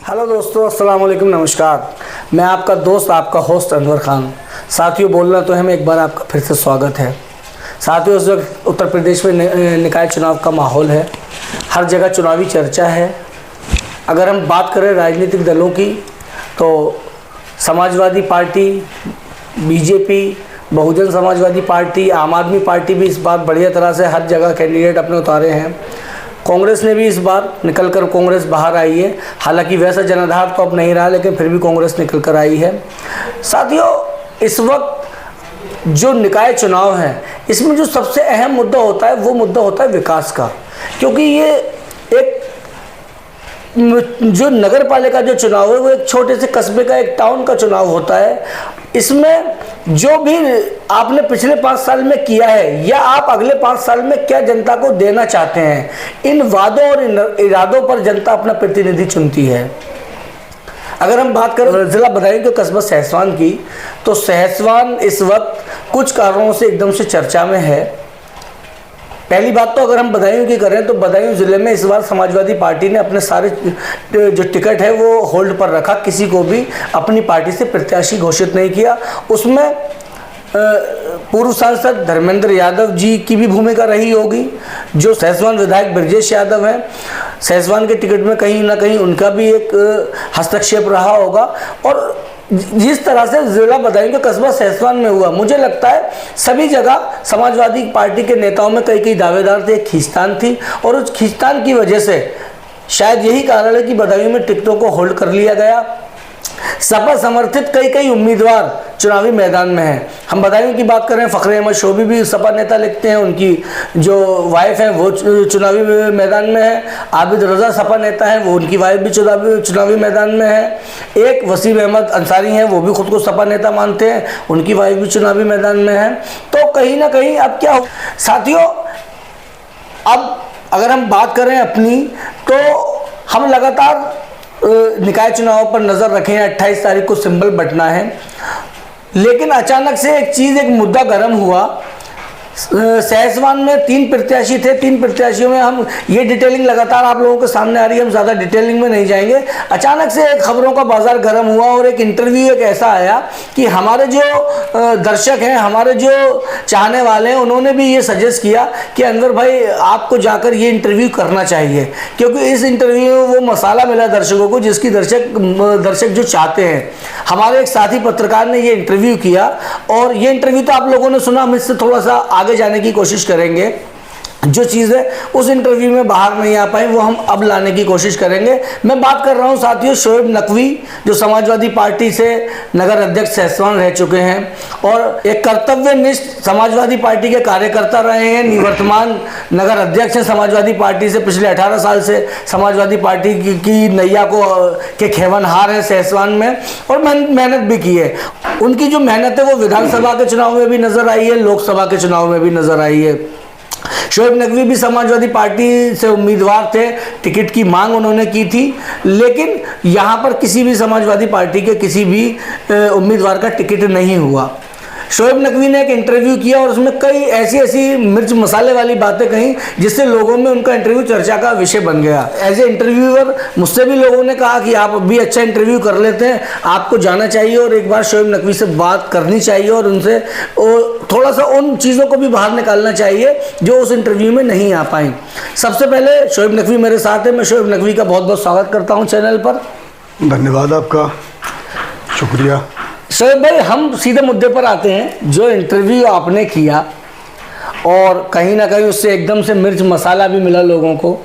Hello दोस्तों, अस्सलाम वालेकुम, नमस्कार। मैं आपका दोस्त, आपका होस्ट अनवर खान। साथियों, बोलना तो है, मैं एक बार आपका फिर से स्वागत है। साथियों, इस वक्त उत्तर प्रदेश में निकाय चुनाव का माहौल है, हर जगह चुनावी चर्चा है। अगर हम बात करें राजनीतिक दलों की तो Samajwadi party, BJP, Bahujan Samajwadi party, आम आदमी पार्टी भी इस बार बढ़िया तरह से हर जगह कैंडिडेट अपने उतारे हैं। कांग्रेस ने भी इस बार निकल कर कांग्रेस बाहर आई है। हालांकि वैसा जनाधार तो अब नहीं रहा, लेकिन फिर भी कांग्रेस निकल कर आई है। साथियों, इस वक्त जो निकाय चुनाव है, इसमें जो सबसे अहम मुद्दा होता है वो मुद्दा होता है विकास का। क्योंकि ये एक जो नगर पालिका जो चुनाव है वो एक छोटे से कस्बे का, एक टाउन का चुनाव होता है। इसमें जो भी आपने पिछले 5 साल में किया है या आप अगले 5 साल में क्या जनता को देना चाहते हैं, इन वादों और इरादों पर जनता अपना प्रतिनिधि चुनती है। अगर हम बात करें जिला बदायूं के कस्बा सहसवान की, तो सहसवान इस वक्त कुछ कारणों से एकदम से चर्चा में है। पहली बात तो अगर हम बदायूं की करें तो बदायूं ज़िले में इस बार समाजवादी पार्टी ने अपने सारे जो टिकट है वो होल्ड पर रखा, किसी को भी अपनी पार्टी से प्रत्याशी घोषित नहीं किया। उसमें पूर्व सांसद धर्मेंद्र यादव जी की भी भूमिका रही होगी, जो सहसवान विधायक ब्रजेश यादव हैं। सहसवान के टिकट में कहीं ना कहीं उनका भी एक हस्तक्षेप रहा होगा। और जिस तरह से जिला बदायूं के कस्बा सहसवान में हुआ, मुझे लगता है सभी जगह समाजवादी पार्टी के नेताओं में कई दावेदार थे, खींचतान थी। और उस खींचतान की वजह से शायद यही कारण है कि बदायूं में टिकटों को होल्ड कर लिया गया। सपा समर्थित कई उम्मीदवार चुनावी मैदान में हैं। हम बदायूं की बात करें, फ़खरे अहमद शोभी भी सपा नेता लिखते हैं, उनकी जो वाइफ है वो चुनावी मैदान में है। आबिद रजा सपा नेता है, वो उनकी वाइफ भी चुनावी मैदान में है। एक वसीम अहमद अंसारी हैं, वो भी खुद को सपा नेता मानते हैं, उनकी वाइफ भी चुनावी मैदान में है। तो कहीं ना कहीं अब क्या हो साथियों, अब अगर हम बात करें अपनी, तो हम लगातार निकाय चुनाव पर नज़र रखें। 28 तारीख को सिंबल बंटना है, लेकिन अचानक से एक मुद्दा गर्म हुआ। सहसवान में 3 प्रत्याशी थे, 3 प्रत्याशियों में हम ये डिटेलिंग लगातार आप लोगों के सामने आ रही है, हम ज़्यादा डिटेलिंग में नहीं जाएंगे। अचानक से एक खबरों का बाजार गर्म हुआ और एक इंटरव्यू एक ऐसा आया कि हमारे जो दर्शक हैं, हमारे जो चाहने वाले हैं, उन्होंने भी ये सजेस्ट किया कि अनवर भाई आपको जाकर ये इंटरव्यू करना चाहिए, क्योंकि इस इंटरव्यू में वो मसाला मिला दर्शकों को जिसकी दर्शक जो चाहते हैं। हमारे एक साथी पत्रकार ने ये इंटरव्यू किया और ये इंटरव्यू तो आप लोगों ने सुना, हम इससे थोड़ा सा आगे जाने की कोशिश करेंगे। जो चीज़ें उस इंटरव्यू में बाहर नहीं आ पाई वो हम अब लाने की कोशिश करेंगे। मैं बात कर रहा हूं साथियों शोएब नकवी, जो समाजवादी पार्टी से नगर अध्यक्ष सहसवान रह चुके हैं और एक कर्तव्यनिष्ठ समाजवादी पार्टी के कार्यकर्ता रहे हैं। निवर्तमान नगर अध्यक्ष हैं समाजवादी पार्टी से, पिछले 18 साल से समाजवादी पार्टी की नैया के खेवनहार हैं सहसवान में, और मेहनत भी की है। उनकी जो मेहनत है वो विधानसभा के चुनाव में भी नजर आई है, लोकसभा के चुनाव में भी नजर आई है। शोएब नकवी भी समाजवादी पार्टी से उम्मीदवार थे, टिकट की मांग उन्होंने की थी, लेकिन यहाँ पर किसी भी समाजवादी पार्टी के किसी भी उम्मीदवार का टिकट नहीं हुआ। शोएब नकवी ने एक इंटरव्यू किया और उसमें कई ऐसी मिर्च मसाले वाली बातें कही जिससे लोगों में उनका इंटरव्यू चर्चा का विषय बन गया। एज ए इंटरव्यूअर मुझसे भी लोगों ने कहा कि आप भी अच्छा इंटरव्यू कर लेते हैं, आपको जाना चाहिए और एक बार शोएब नकवी से बात करनी चाहिए और उनसे थोड़ा सा उन चीज़ों को भी बाहर निकालना चाहिए जो उस इंटरव्यू में नहीं आ पाई। सबसे पहले शोएब नकवी मेरे साथ है, मैं शोएब नकवी का बहुत बहुत स्वागत करता हूँ चैनल पर। धन्यवाद आपका, शुक्रिया। शोएब भाई, हम सीधे मुद्दे पर आते हैं। जो इंटरव्यू आपने किया और कहीं ना कहीं उससे एकदम से मिर्च मसाला भी मिला लोगों को,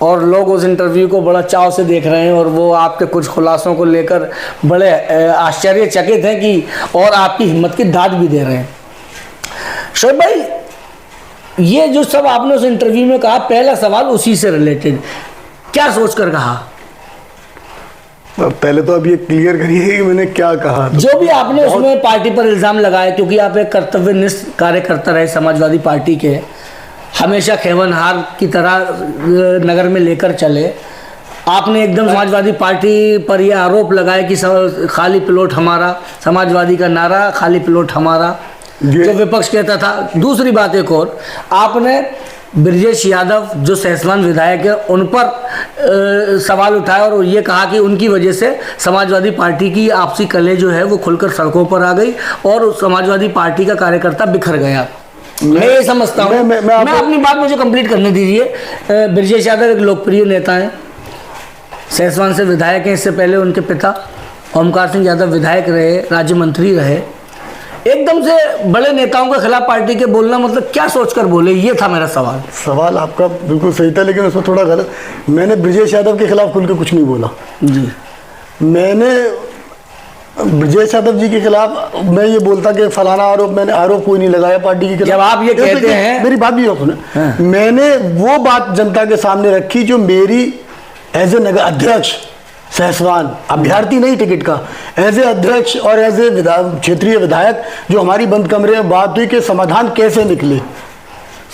और लोग उस इंटरव्यू को बड़ा चाव से देख रहे हैं और वो आपके कुछ खुलासों को लेकर बड़े आश्चर्यचकित हैं कि और आपकी हिम्मत की दाद भी दे रहे हैं। शोएब भाई, ये जो सब आपने उस इंटरव्यू में कहा, पहला सवाल उसी से रिलेटेड, क्या सोचकर कहा? पहले तो अब ये क्लियर करिए कि मैंने क्या कहा। जो भी आपने उसमें पार्टी पर इल्ज़ाम लगाया, क्योंकि आप एक कर्तव्यनिष्ठ कार्यकर्ता रहे समाजवादी पार्टी के, हमेशा खेवनहार की तरह नगर में लेकर चले, आपने एकदम समाजवादी पार्टी पर यह आरोप लगाया कि खाली प्लॉट हमारा, समाजवादी का नारा खाली प्लॉट हमारा, जो विपक्ष कहता था। दूसरी बात एक और, आपने ब्रजेश यादव जो सहसवान विधायक है उन पर सवाल उठाया और ये कहा कि उनकी वजह से समाजवादी पार्टी की आपसी कलह जो है वो खुलकर सड़कों पर आ गई और समाजवादी पार्टी का कार्यकर्ता बिखर गया। मैं ये समझता हूँ, मैं अपनी बात मुझे कंप्लीट करने दीजिए। ब्रजेश यादव एक लोकप्रिय नेता हैं, सहसवान से विधायक हैं, इससे पहले उनके पिता ओमकार सिंह यादव विधायक रहे, राज्य मंत्री रहे। एकदम से बड़े नेताओं के खिलाफ पार्टी के बोलना मतलब क्या सोचकर बोले, ये था मेरा सवाल। सवाल आपका बिल्कुल सही था, लेकिन उसमें थोड़ा गलत। मैंने ब्रजेश यादव के खिलाफ खुल के कुछ नहीं बोला जी। मैंने ब्रजेश यादव जी के खिलाफ मैं ये बोलता कि फलाना आरोप, मैंने आरोप कोई नहीं लगाया पार्टी के खिलाफ। जब आप ये कहते हैं, मेरी बात भी सुने, हाँ। मैंने वो बात जनता के सामने रखी जो मेरी एज ए नगर अध्यक्ष, सहसवान अभ्यर्थी नहीं टिकट का, एज ए अध्यक्ष और एज ए क्षेत्रीय विधायक, जो हमारी बंद कमरे में बात हुई कि समाधान कैसे निकले,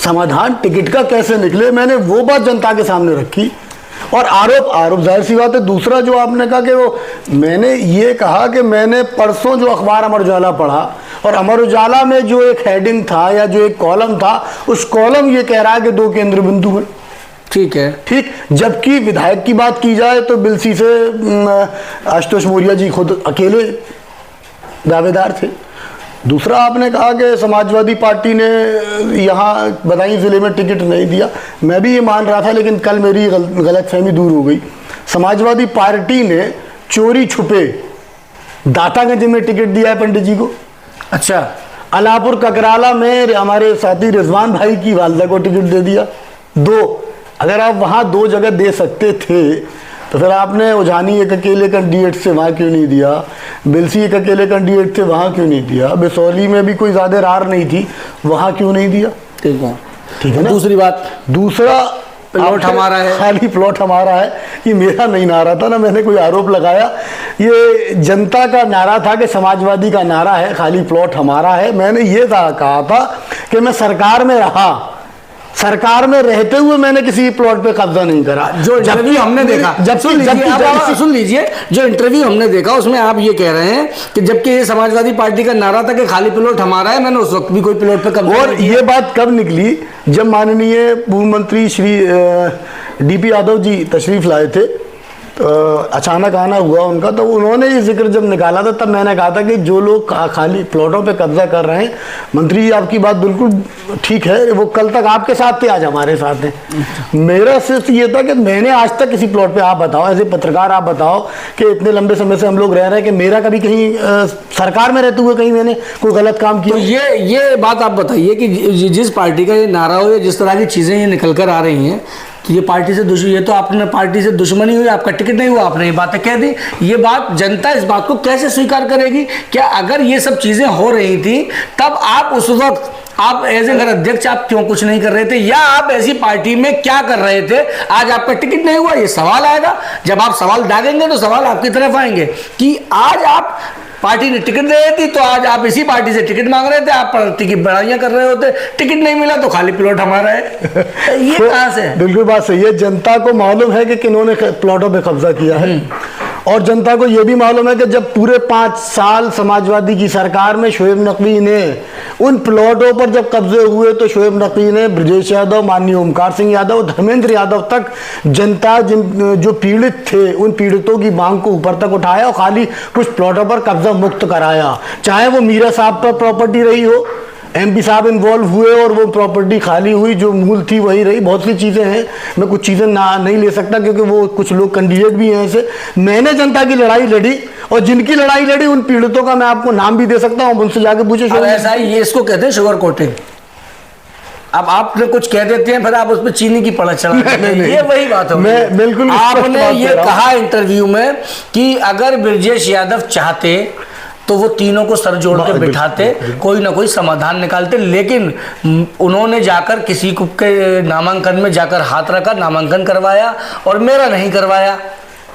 समाधान टिकट का कैसे निकले, मैंने वो बात जनता के सामने रखी। और आरोप जाहिर सी बात है। दूसरा जो आपने कहा कि वो, मैंने ये कहा कि मैंने परसों जो अखबार अमर उजाला पढ़ा और अमर उजाला में जो एक हेडिंग था या जो एक कॉलम था, उस कॉलम ये कह रहा है कि 2 केंद्र बिंदु हैं। ठीक है, ठीक। जबकि विधायक की बात की जाए तो बिलसी से आशुतोष मौर्य जी खुद अकेले दावेदार थे। दूसरा आपने कहा कि समाजवादी पार्टी ने यहाँ बदायूं जिले में टिकट नहीं दिया, मैं भी ये मान रहा था, लेकिन कल मेरी गलतफहमी दूर हो गई। समाजवादी पार्टी ने चोरी छुपे दातागंज में टिकट दिया है पंडित जी को। अच्छा। अलापुर ककराला में हमारे साथी रिजवान भाई की वालदा को टिकट दे दिया। 2, अगर आप वहाँ 2 जगह दे सकते थे तो फिर आपने उजानी एक अकेले कैंडिडेट से वहाँ क्यों नहीं दिया, बिलसी एक अकेले कैंडिडेट थे वहाँ क्यों नहीं दिया, बिसौली में भी कोई ज़्यादा रार नहीं थी वहाँ क्यों नहीं दिया। ठीक है, ठीक है ना। दूसरी बात, दूसरा प्लॉट हमारा है, खाली प्लॉट हमारा है, ये मेरा नहीं नारा था ना, मैंने कोई आरोप लगाया। ये जनता का नारा था कि समाजवादी का नारा है खाली प्लॉट हमारा है। मैंने ये कहा था कि मैं सरकार में रहा, सरकार में रहते हुए मैंने किसी प्लॉट पे कब्जा नहीं करा। जो इंटरव्यू हमने देखा, सुन लीजिए, जो इंटरव्यू हमने देखा उसमें आप ये कह रहे हैं कि जबकि ये समाजवादी पार्टी का नारा था कि खाली प्लॉट हमारा है, मैंने उस वक्त भी कोई प्लॉट पे कब्जा। और ये बात कब निकली, जब माननीय पूर्व मंत्री श्री DP यादव जी तशरीफ लाए थे, तो अचानक आना हुआ उनका, तो उन्होंने ये जिक्र जब निकाला था तब मैंने कहा था कि जो लोग खाली प्लॉटों पे कब्जा कर रहे हैं, मंत्री जी आपकी बात बिल्कुल ठीक है, वो कल तक आपके साथ थे, आज हमारे साथ हैं। मेरा सिर्फ ये था कि मैंने आज तक किसी प्लॉट पे, आप बताओ एज ए पत्रकार, आप बताओ कि इतने लंबे समय से हम लोग रह रहे हैं कि मेरा कभी कहीं सरकार में रहते हुए कहीं मैंने कोई गलत काम किया। तो ये बात आप बताइए कि जिस पार्टी का ये नारा हो या जिस तरह की चीज़ें ये निकल कर आ रही हैं कि ये पार्टी से दुश्मनी, ये तो आपने पार्टी से दुश्मनी हुई, आपका टिकट नहीं हुआ, आपने ये बातें कह दी, ये बात जनता इस बात को कैसे स्वीकार करेगी? क्या अगर ये सब चीज़ें हो रही थी तब आप उस वक्त आप एज ए घर अध्यक्ष आप क्यों कुछ नहीं कर रहे थे, या आप ऐसी पार्टी में क्या कर रहे थे? आज आपका टिकट नहीं हुआ, ये सवाल आएगा। जब आप सवाल दागेंगे तो सवाल आपकी तरफ आएंगे कि आज आप पार्टी ने टिकट दे रही थी तो आज आप इसी पार्टी से टिकट मांग रहे थे, आप पार्टी की बड़ाइयां कर रहे होते, टिकट नहीं मिला तो खाली प्लॉट हमारा है। ये कहां से? बिल्कुल बात सही है। जनता को मालूम है कि किन्होंने प्लॉटों पे कब्जा किया है, और जनता को यह भी मालूम है कि जब पूरे 5 साल समाजवादी की सरकार में शोएब नकवी ने उन प्लॉटों पर जब कब्जे हुए तो शोएब नकवी ने ब्रजेश यादव, माननीय ओमकार सिंह यादव, धर्मेंद्र यादव तक जनता जो पीड़ित थे उन पीड़ितों की मांग को ऊपर तक उठाया और खाली कुछ प्लॉटों पर कब्जा मुक्त कराया। चाहे वो मीरा साहब पर प्रॉपर्टी रही हो, MP साहब इन्वॉल्व हुए और वो प्रॉपर्टी खाली हुई, जो मूल थी वही रही। बहुत सी चीज़ें हैं, मैं कुछ चीज़ें नहीं ले सकता क्योंकि वो कुछ लोग कैंडिडेट भी हैं ऐसे। मैंने जनता की लड़ाई लड़ी और जिनकी लड़ाई लड़ी उन पीड़ितों का मैं आपको नाम भी दे सकता हूँ, उनसे जाके पूछे। ऐसा ही, ये इसको कहते हैं शुगर कोटिंग। अब आपने कुछ कह देते हैं फिर आप उसमें चीनी की पड़क चढ़ा देते हैं, ये वही बात है। मैं बिल्कुल, आपने ये कहा इंटरव्यू में कि अगर ब्रजेश यादव चाहते तो वो तीनों को सर जोड़ के बिठाते, कोई ना कोई समाधान निकालते, लेकिन उन्होंने जाकर किसी को के नामांकन में जाकर हाथ रखा, नामांकन करवाया और मेरा नहीं करवाया।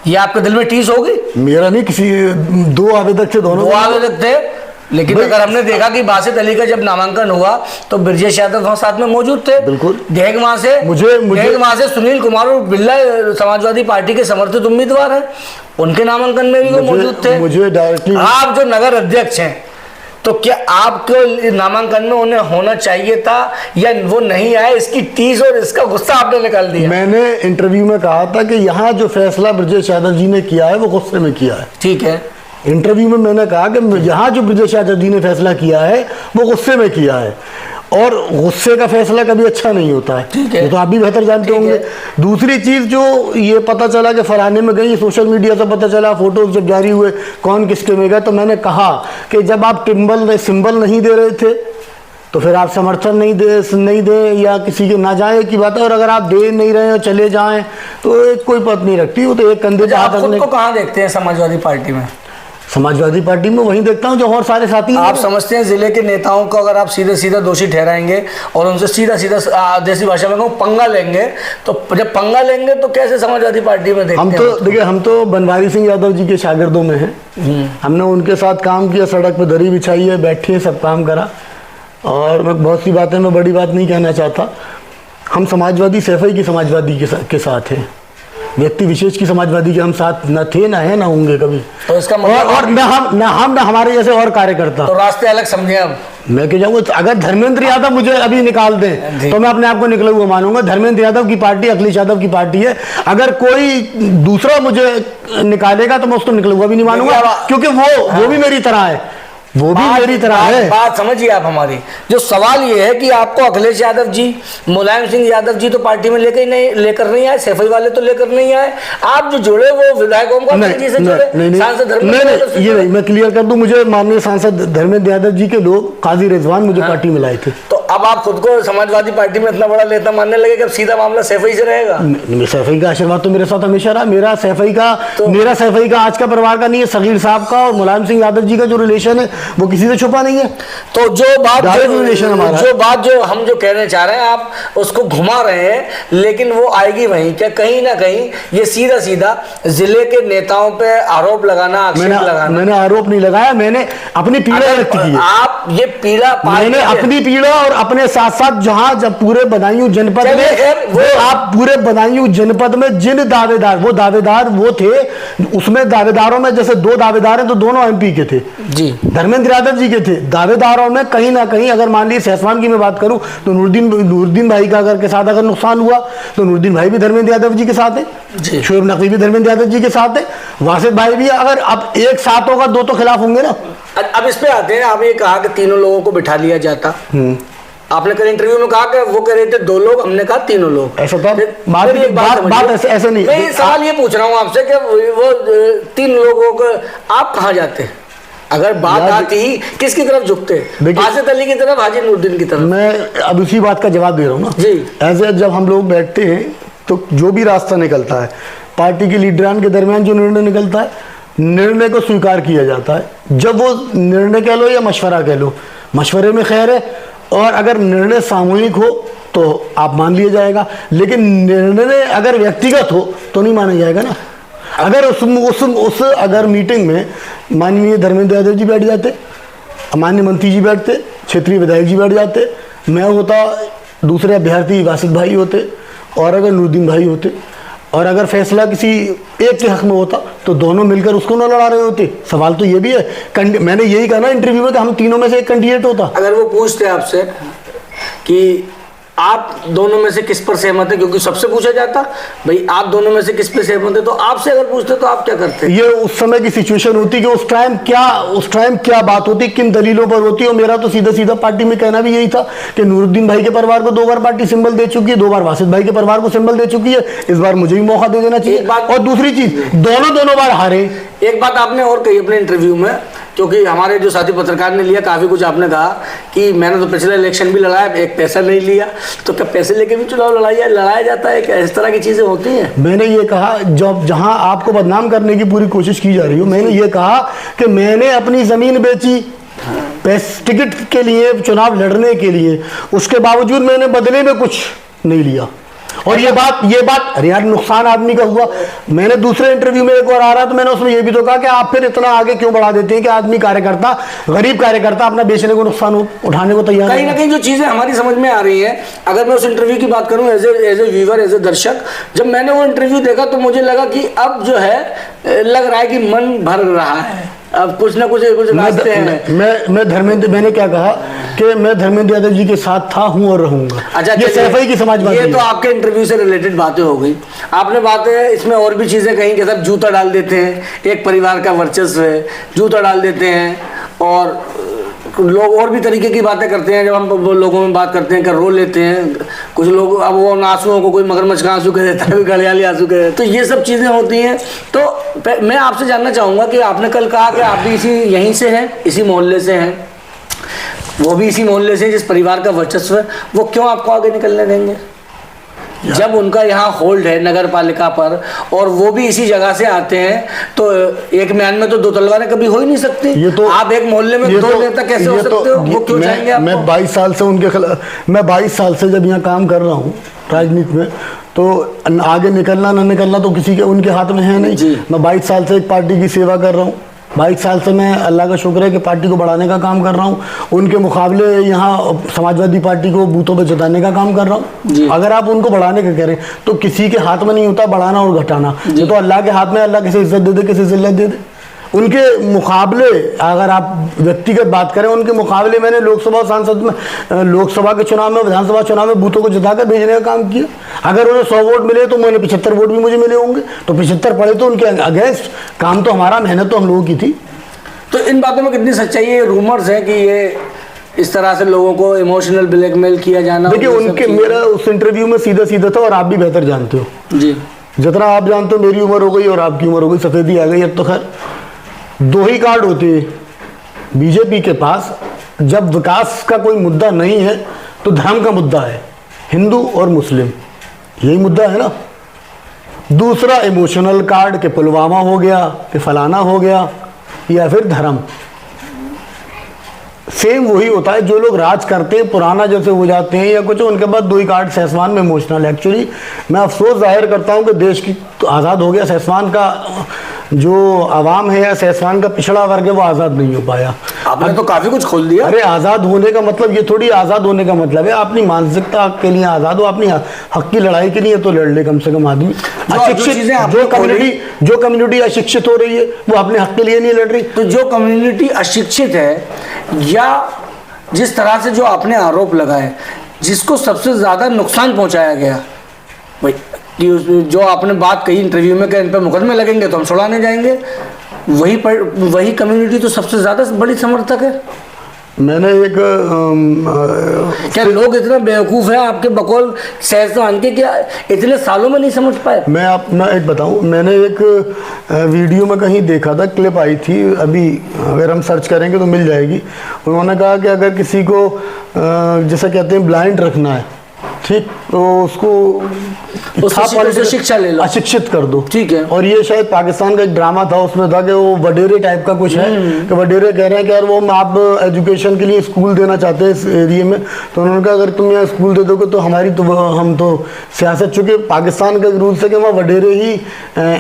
ये आपके दिल में टीस होगी? मेरा नहीं, किसी 2 आवेदक थे, दोनों 2 आवेदक थे। लेकिन अगर हमने देखा कि बासित अली का जब नामांकन हुआ तो ब्रजेश यादव वहां साथ में मौजूद थे। बिल्कुल। देख वहां से सुनील कुमार और बिल्ला समाजवादी पार्टी के समर्थित उम्मीदवार हैं, उनके नामांकन में भी वो मौजूद थे। मुझे डायरेक्टली, आप जो नगर अध्यक्ष हैं, तो क्या आपको नामांकन में उन्हें होना चाहिए था या वो नहीं आए, इसकी टीस और इसका गुस्सा आपने निकाल दिया? मैंने इंटरव्यू में कहा था कि यहाँ जो फैसला ब्रजेश यादव जी ने किया है वो गुस्से में किया है। ठीक है, इंटरव्यू में मैंने कहा कि यहाँ जो ब्रजेश यादव जी ने फैसला किया है वो गुस्से में किया है, और गुस्से का फैसला कभी अच्छा नहीं होता है। ठीक है, ये तो आप भी बेहतर जानते होंगे। दूसरी चीज जो ये पता चला कि फलाने में गई, सोशल मीडिया से पता चला, फोटोज जब जारी हुए कौन किसके में गया, तो मैंने कहा कि जब आप सिंबल नहीं दे रहे थे तो फिर आप समर्थन नहीं दे या किसी के ना जाए की बात है, और अगर आप दे नहीं रहे हो चले जाएं तो एक कोई पत नहीं रखती, वो तो एक कंधे पे हाथ रखने। को कहाँ देखते हैं समाजवादी पार्टी में? समाजवादी पार्टी में वहीं देखता हूँ जो और सारे साथी। आप समझते हैं जिले के नेताओं को अगर आप सीधे सीधा दोषी ठहराएंगे और उनसे सीधा सीधा देसी भाषा में कहूँ पंगा लेंगे, तो जब पंगा लेंगे तो कैसे समाजवादी पार्टी में देखते हैं? देखिए हम तो बनवारी सिंह यादव जी के शागिर्दों में हैं। हमने उनके साथ काम किया, सड़क पर दरी बिछाई है, बैठे सब काम करा, और मैं बहुत सी बातें मैं बड़ी बात नहीं कहना चाहता। हम समाजवादी सैफई की समाजवादी के साथ हैं, व्यक्ति विशेष की समाजवादी के हम साथ न थे, न है, न होंगे कभी। तो इसका मतलब और न हमारे जैसे और कार्यकर्ता। तो रास्ते अलग समझे अब। मैं क्या जाऊँगा, अगर धर्मेंद्र यादव मुझे अभी निकाल दें तो मैं अपने आप को निकला हुआ मानूंगा। धर्मेंद्र यादव की पार्टी अखिलेश यादव की पार्टी है, अगर कोई दूसरा मुझे निकालेगा तो मैं उसको निकला हुआ भी नहीं मानूंगा, क्योंकि वो भी मेरी तरह है, वो भी मेरी तरह है। बात समझिए आप हमारी। जो सवाल ये है कि आपको अखिलेश यादव जी, मुलायम सिंह यादव जी तो पार्टी में लेकर नहीं आए, सैफई वाले तो लेकर नहीं आए, आप जो जुड़े वो विधायकों को सांसद धर्मेंद्र। ये नहीं, मैं क्लियर कर दूं, मुझे माननीय सांसद धर्मेंद्र यादव जी के लोग काजी रिजवान मुझे पार्टी में लाए थे। तो अब आप खुद को समाजवादी पार्टी में इतना बड़ा नेता मानने लगे कि अब सीधा मामला सैफई से रहेगा? सैफई का आशीर्वाद तो मेरे साथ हमेशा रहा। मेरा सैफई का आज का परिवार का नहीं है, सगीर साहब का और मुलायम सिंह यादव जी का जो रिलेशन है वो किसी से छुपा नहीं है। तो जो बात जो हम कहने चाह रहे हैं आप उसको घुमा रहे हैं, लेकिन वो आएगी वहीं। क्या कहीं ना कहीं ये सीधा सीधा जिले के नेताओं पे आरोप लगाना, आक्षेप लगाना? मैंने आरोप नहीं लगाया, मैंने अपनी पीड़ा व्यक्त की है। आप ये पीड़ा, मैंने अपनी पीड़ा और अपने साथ साथ जहां जब पूरे बदायूं जनपद में वो आप पूरे बदायूं जनपद में जिन दावेदार वो थे, उसमें दावेदारों में जैसे 2 दावेदार हैं तो दोनों एमपी के थे जी, धर्मेंद्र यादव जी के थे। दावेदारों में कहीं ना कहीं अगर मान लीजिए सहसवान की मैं बात करूं तो नूरुद्दीन भाई का के साथ अगर नुकसान हुआ तो नूरुद्दीन भाई भी धर्मेंद्र यादव जी के साथ है, शोएब नकवी भी धर्मेंद्र यादव जी के साथ है, वासिफ भाई भी। अगर अब एक साथ होगा 2 तो खिलाफ होंगे ना। अब इस पे आते हैं, आप ये कहा कि तीनों लोगों को बिठा लिया जाता, आपने कल इंटरव्यू में कहा कि वो कह रहे थे 2 लोग, हमने कहा 3 लोग। ऐसा था बात ऐसे नहीं। मैं सवाल ये पूछ रहा हूँ आपसे कि वो 3 लोगों को आप कहाँ जाते? अगर बात आती किसकी तरफ झुकते? आसिफ अली की तरफ, हाजी नूरुद्दीन की तरफ? मैं अब उसी बात का जवाब दे रहा हूँ ना जी। ऐसे जब हम लोग बैठते हैं तो जो भी रास्ता निकलता है, पार्टी के लीडरान के दरमियान जो निर्णय निकलता है, निर्णय को स्वीकार किया जाता है। जब वो निर्णय कह लो या मशवरा कह लो, मशवरे में खैर है, और अगर निर्णय सामूहिक हो तो आप मान लिया जाएगा, लेकिन निर्णय अगर व्यक्तिगत हो तो नहीं माना जाएगा ना। अगर उस अगर मीटिंग में माननीय धर्मेंद्र यादव जी बैठ जाते, माननीय मंत्री जी बैठते, क्षेत्रीय विधायक जी बैठ जाते, मैं होता, दूसरे अभ्यर्थी वासिफ भाई होते, और अगर नूरुद्दीन भाई होते, और अगर फैसला किसी एक के हक में होता तो दोनों मिलकर उसको न लड़ा रहे होते। सवाल तो ये भी है, मैंने यही कहा ना इंटरव्यू में कि हम तीनों में से एक कैंडिडेट होता। अगर वो पूछते आपसे कि आप दोनों में से किस पर सहमत है, क्योंकि सबसे पूछा जाता भाई आप दोनों में से किस पर सहमत है, तो आपसे अगर पूछते तो आप क्या करते? ये उस समय की सिचुएशन होती कि उस टाइम क्या बात होती, किन दलीलों पर होती। और मेरा तो सीधा पार्टी में कहना भी यही था कि नूरुद्दीन भाई के परिवार को 2 बार पार्टी सिंबल दे चुकी है, 2 बार वासिफ भाई के परिवार को सिंबल दे चुकी है, इस बार मुझे भी मौका दे देना चाहिए। और दूसरी चीज, दोनों बार हारे। एक बात आपने और कही अपने इंटरव्यू में, क्योंकि हमारे जो साथी पत्रकार ने लिया, काफ़ी कुछ आपने कहा कि मैंने तो पिछले इलेक्शन भी लड़ाया, एक पैसा नहीं लिया, तो क्या पैसे लेके भी चुनाव लड़ाया जाता है? क्या इस तरह की चीज़ें होती हैं? मैंने ये कहा, जब जहां आपको बदनाम करने की पूरी कोशिश की जा रही हो, मैंने ये कहा कि मैंने अपनी ज़मीन बेची टिकट के लिए, चुनाव लड़ने के लिए, उसके बावजूद मैंने बदले में कुछ नहीं लिया। और ये बात अरे यार नुकसान आदमी का हुआ। मैंने दूसरे इंटरव्यू में एक और आ रहा तो मैंने उसमें ये भी तो कहा कि आप फिर इतना आगे क्यों बढ़ा देते हैं कि आदमी कार्यकर्ता, गरीब कार्यकर्ता अपना बेचने को, नुकसान उठाने को तैयार। कहीं ना कहीं जो चीजें हमारी समझ में आ रही है, अगर मैं उस इंटरव्यू की बात करूं as a viewer, as a दर्शक, जब मैंने वो इंटरव्यू देखा तो मुझे लगा कि अब जो है लग रहा है कि मन भर रहा है, अब कुछ ना कुछ रास्ते हैं। मैं धर्मेंद्र, मैंने क्या कहा कि मैं धर्मेंद्र यादव जी के साथ था, हूं और रहूंगा। अच्छा, ये सैफई की समाजवादी, ये तो आपके इंटरव्यू से रिलेटेड बातें हो गई। आपने बातें इसमें और भी चीजें कही कि सब जूता डाल देते हैं, एक परिवार का वर्चस्व है, जूता डाल देते हैं, और लोग और भी तरीके की बातें करते हैं। जब हम लोगों में बात करते हैं कि रो लेते हैं कुछ लोग, अब वो आंसुओं को कोई मगरमच्छ का आंसू कह देता है, कोई घड़ियाली आंसू कह देता है, तो ये सब चीज़ें होती हैं। तो मैं आपसे जानना चाहूँगा कि आपने कल कहा कि आप भी यहीं से हैं, इसी मोहल्ले से हैं, वो भी इसी मोहल्ले से, जिस परिवार का वर्चस्व है, वो क्यों आपको आगे निकलने देंगे जब उनका यहाँ होल्ड है नगर पालिका पर, और वो भी इसी जगह से आते हैं? तो एक म्यान में तो दो तलवारें कभी हो ही नहीं सकती। ये तो आप एक मोहल्ले में दो नेता कैसे हो सकते हो? वो क्यों चाहेंगे आपको? मैं 22 साल से उनके खिलाफ, मैं 22 साल से जब यहाँ काम कर रहा हूँ राजनीति में, तो आगे निकलना ना निकलना तो किसी के उनके हाथ में है नहीं। मैं 22 साल से एक पार्टी की सेवा कर रहा हूँ, 22 साल से मैं, अल्लाह का शुक्र है कि पार्टी को बढ़ाने का काम कर रहा हूँ। उनके मुकाबले यहाँ समाजवादी पार्टी को बूथों पर जिताने का काम कर रहा हूँ। अगर आप उनको बढ़ाने का कह रहे हैं तो किसी के हाथ में नहीं होता बढ़ाना और घटाना, ये तो अल्लाह के हाथ में। अल्लाह किसे इज्जत दे दे, किसे जिल्लत दे दे। उनके मुकाबले अगर आप व्यक्तिगत बात करें, उनके मुकाबले मैंने लोकसभा सांसद में, लोकसभा के चुनाव में, विधानसभा चुनाव में बूथों को जिताकर भेजने का काम किया। अगर उन्हें 100 वोट मिले तो मैंने 75 वोट भी मुझे मिले होंगे, तो 75 पड़े तो उनके अगेंस्ट। काम तो हमारा, मेहनत तो हम लोगों की थी। तो इन बातों में कितनी सच्चाई है? रूमर्स है कि ये इस तरह से लोगों को इमोशनल ब्लैकमेल किया जाना। देखिए, उनके, मेरा उस इंटरव्यू में सीधा सीधा था, और आप भी बेहतर जानते हो जी, जितना आप जानते हो। मेरी उम्र हो गई और आपकी उम्र हो गई, सफेदी आ गई अब तो। खैर, 2 ही कार्ड होते हैं बीजेपी के पास। जब विकास का कोई मुद्दा नहीं है तो धर्म का मुद्दा है, हिंदू और मुस्लिम, यही मुद्दा है ना। दूसरा इमोशनल कार्ड के पुलवामा हो गया, कि फलाना हो गया, या फिर धर्म। सेम वही होता है, जो लोग राज करते हैं, पुराना जैसे हो जाते हैं या कुछ, उनके बाद 2 ही कार्ड सहसवान में इमोशनल। एक्चुअली मैं अफसोस जाहिर करता हूं कि देश की तो आज़ाद हो गया, सहसवान का जो आवाम है या सहसवान का पिछड़ा वर्ग है वो आज़ाद नहीं हो पाया। आपने तो काफ़ी कुछ खोल दिया। अरे, आज़ाद होने का मतलब ये थोड़ी, आज़ाद होने का मतलब है अपनी मानसिकता के लिए आज़ाद हो, अपनी हक की लड़ाई के लिए तो लड़ ले कम से कम आदमी। अशिक्षित जो कम्युनिटी अशिक्षित हो रही है वो अपने हक के लिए नहीं लड़ रही। तो जो कम्युनिटी अशिक्षित है, या जिस तरह से जो आपने आरोप लगाए, जिसको सबसे ज़्यादा नुकसान पहुंचाया गया, भाई कि जो आपने बात कही इंटरव्यू में कि इन पर मुकदमे लगेंगे तो हम छुड़ाने जाएंगे, वही कम्युनिटी तो सबसे ज़्यादा बड़ी समर्थक है। मैंने एक क्या लोग इतना बेवकूफ़ है आपके बकौल सहसवान के, क्या इतने सालों में नहीं समझ पाए? मैं एक बताऊं, मैंने एक वीडियो में कहीं देखा था, क्लिप आई थी, अभी अगर हम सर्च करेंगे तो मिल जाएगी। उन्होंने कहा कि अगर किसी को जैसा कहते हैं ब्लाइंड रखना है, ठीक, तो उसको शिक्षा ले लो, अशिक्षित कर दो, ठीक है। और ये शायद पाकिस्तान का एक ड्रामा था, उसमें था कि वो वडेरे टाइप का कुछ है, कि वडेरे कह रहे हैं कि यार वो आप एजुकेशन के लिए स्कूल देना चाहते हैं इस एरिया में, तो उन्होंने कहा अगर तुम यहाँ स्कूल दे दोगे तो हमारी तो हम तो सियासत, चूँकि पाकिस्तान का रूल है कि वहाँ वडेरे ही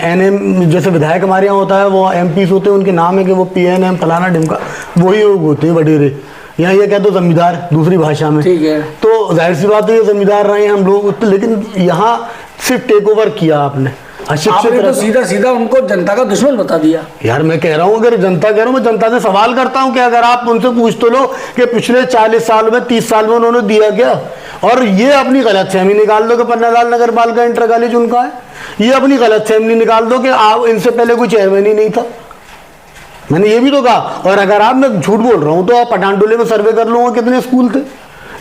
NM, जैसे विधायक हमारे यहाँ होता है, वो MPs होते हैं, उनके नाम है कि वो PNM फलाना ढिमका, वही लोग होते हैं वडेरे। यहाँ ये कहते हो जमींदार दूसरी भाषा में, ठीक है। तो जाहिर सी बात है ये जमींदार रहे हैं हम लोग, लेकिन यहाँ सिर्फ टेक ओवर किया आपने, आपने तो सीधा सीधा उनको जनता का दुश्मन बता दिया। यार मैं कह रहा हूँ, अगर जनता कह रहा हूँ, मैं जनता से सवाल करता हूँ कि अगर आप उनसे पूछ तो लो कि पिछले 40 साल में 30 साल में उन्होंने दिया क्या, और ये अपनी गलतफहमी निकाल दो कि पन्नालाल नगर पालिका इंटर कॉलेज उनका है, ये अपनी गलतफहमी निकाल दो कि आप इनसे पहले कोई चेयरमैन ही नहीं था। मैंने ये भी तो कहा। और अगर आप, मैं झूठ बोल रहा हूँ तो आप पठानटोले में सर्वे कर लूँगा कितने स्कूल थे,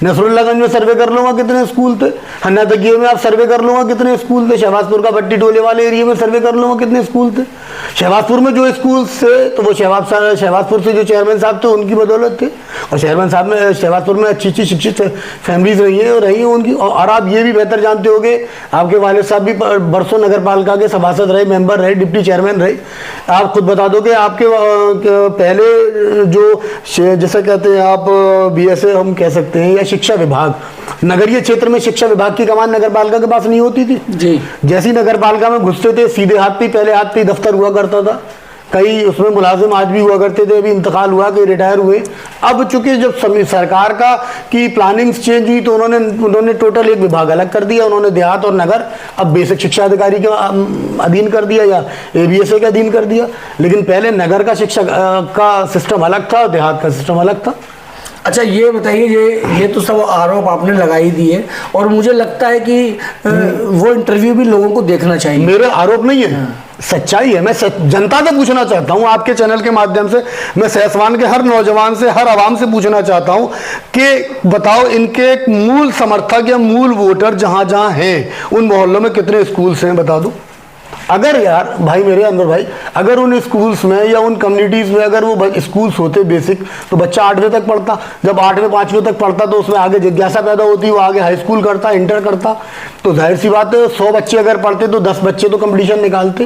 नसरुल्लागंज में सर्वे कर लूँगा कितने स्कूल थे, हन्ना तकिए में आप सर्वे कर लूँगा कितने स्कूल थे, शहबाजपुर का भट्टी टोले वाले एरिया में सर्वे कर लूँगा कितने स्कूल थे। शहबाजपुर में जो स्कूल से, तो वो शहबाजपुर से जो चेयरमैन साहब थे उनकी बदौलत थे, और चेयरमैन साहब में शहबाजपुर में अच्छी शिक्षित फैमिलीज रही हैं उनकी। और आप ये भी बेहतर जानते होंगे, आपके वालिद साहब भी बरसों नगर पालिका के सभासद रहे, मेंबर रहे, डिप्टी चेयरमैन रहे। आप खुद बता दो कि आपके पहले जो जैसा कहते हैं आप BSA हम कह सकते हैं, या शिक्षा विभाग, नगरीय क्षेत्र में शिक्षा विभाग की कमान नगर पालिका के पास नहीं होती थी जी। जैसी नगर पालिका में घुसते थे, सीधे हाथ पे, पहले हाथ पे दफ्तर हुआ करता था, कई उसमें मुलाजिम आज भी हुआ करते थे, अभी इंतकाल हुआ, कई रिटायर हुए। अब चूंकि जब सरकार का की प्लानिंग्स चेंज हुई तो उन्होंने टोटल एक विभाग अलग कर दिया, उन्होंने देहात और नगर अब बेसिक शिक्षा अधिकारी के अधीन कर दिया या ABSA के अधीन कर दिया। लेकिन पहले नगर का शिक्षा का सिस्टम अलग था, देहात का सिस्टम अलग था। अच्छा ये बताइए, ये तो सब आरोप आपने लगा ही दिए और मुझे लगता है कि वो इंटरव्यू भी लोगों को देखना चाहिए। मेरे आरोप नहीं है, सच्चाई है। मैं जनता से पूछना चाहता हूं, आपके चैनल के माध्यम से मैं सहसवान के हर नौजवान से, हर आवाम से पूछना चाहता हूं कि बताओ इनके मूल समर्थक या मूल वोटर जहां जहां हैं उन मोहल्लों में कितने स्कूल्स हैं, बता दो। अगर यार भाई मेरे अंदर भाई, अगर उन स्कूल्स में या उन कम्युनिटीज़ में अगर वो स्कूल्स होते बेसिक, तो बच्चा 8वीं तक पढ़ता। जब 8वीं 5वीं तक पढ़ता तो उसमें आगे जिज्ञासा पैदा होती, वो आगे हाई स्कूल करता, इंटर करता। तो जाहिर सी बात है 100 बच्चे अगर पढ़ते तो 10 बच्चे तो कंपटीशन निकालते